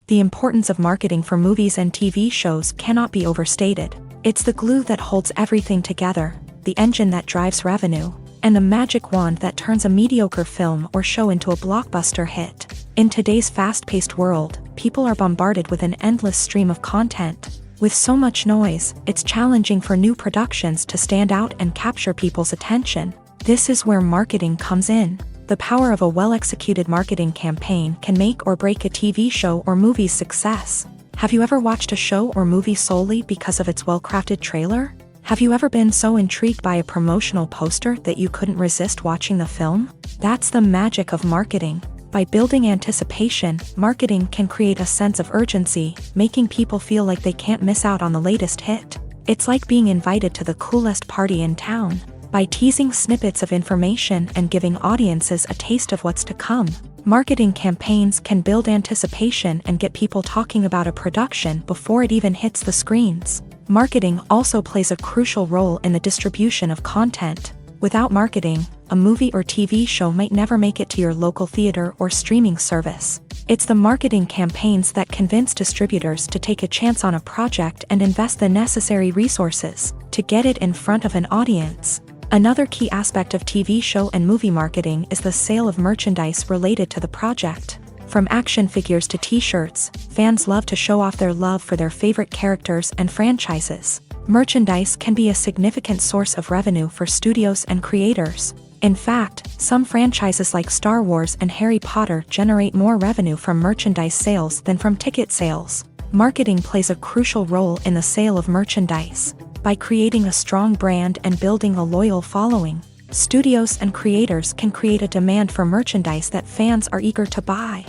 The importance of marketing for movies and TV shows cannot be overstated. It's the glue that holds everything together, the engine that drives revenue, and the magic wand that turns a mediocre film or show into a blockbuster hit. In today's fast-paced world, people are bombarded with an endless stream of content. With so much noise, it's challenging for new productions to stand out and capture people's attention. This is where marketing comes in. The power of a well-executed marketing campaign can make or break a TV show or movie's success. Have you ever watched a show or movie solely because of its well-crafted trailer? Have you ever been so intrigued by a promotional poster that you couldn't resist watching the film? That's the magic of marketing. By building anticipation, marketing can create a sense of urgency, making people feel like they can't miss out on the latest hit. It's like being invited to the coolest party in town. By teasing snippets of information and giving audiences a taste of what's to come, marketing campaigns can build anticipation and get people talking about a production before it even hits the screens. Marketing also plays a crucial role in the distribution of content. Without marketing, a movie or TV show might never make it to your local theater or streaming service. It's the marketing campaigns that convince distributors to take a chance on a project and invest the necessary resources to get it in front of an audience. Another key aspect of TV show and movie marketing is the sale of merchandise related to the project. From action figures to t-shirts, fans love to show off their love for their favorite characters and franchises. Merchandise can be a significant source of revenue for studios and creators. In fact, some franchises like Star Wars and Harry Potter generate more revenue from merchandise sales than from ticket sales. Marketing plays a crucial role in the sale of merchandise. By creating a strong brand and building a loyal following, studios and creators can create a demand for merchandise that fans are eager to buy.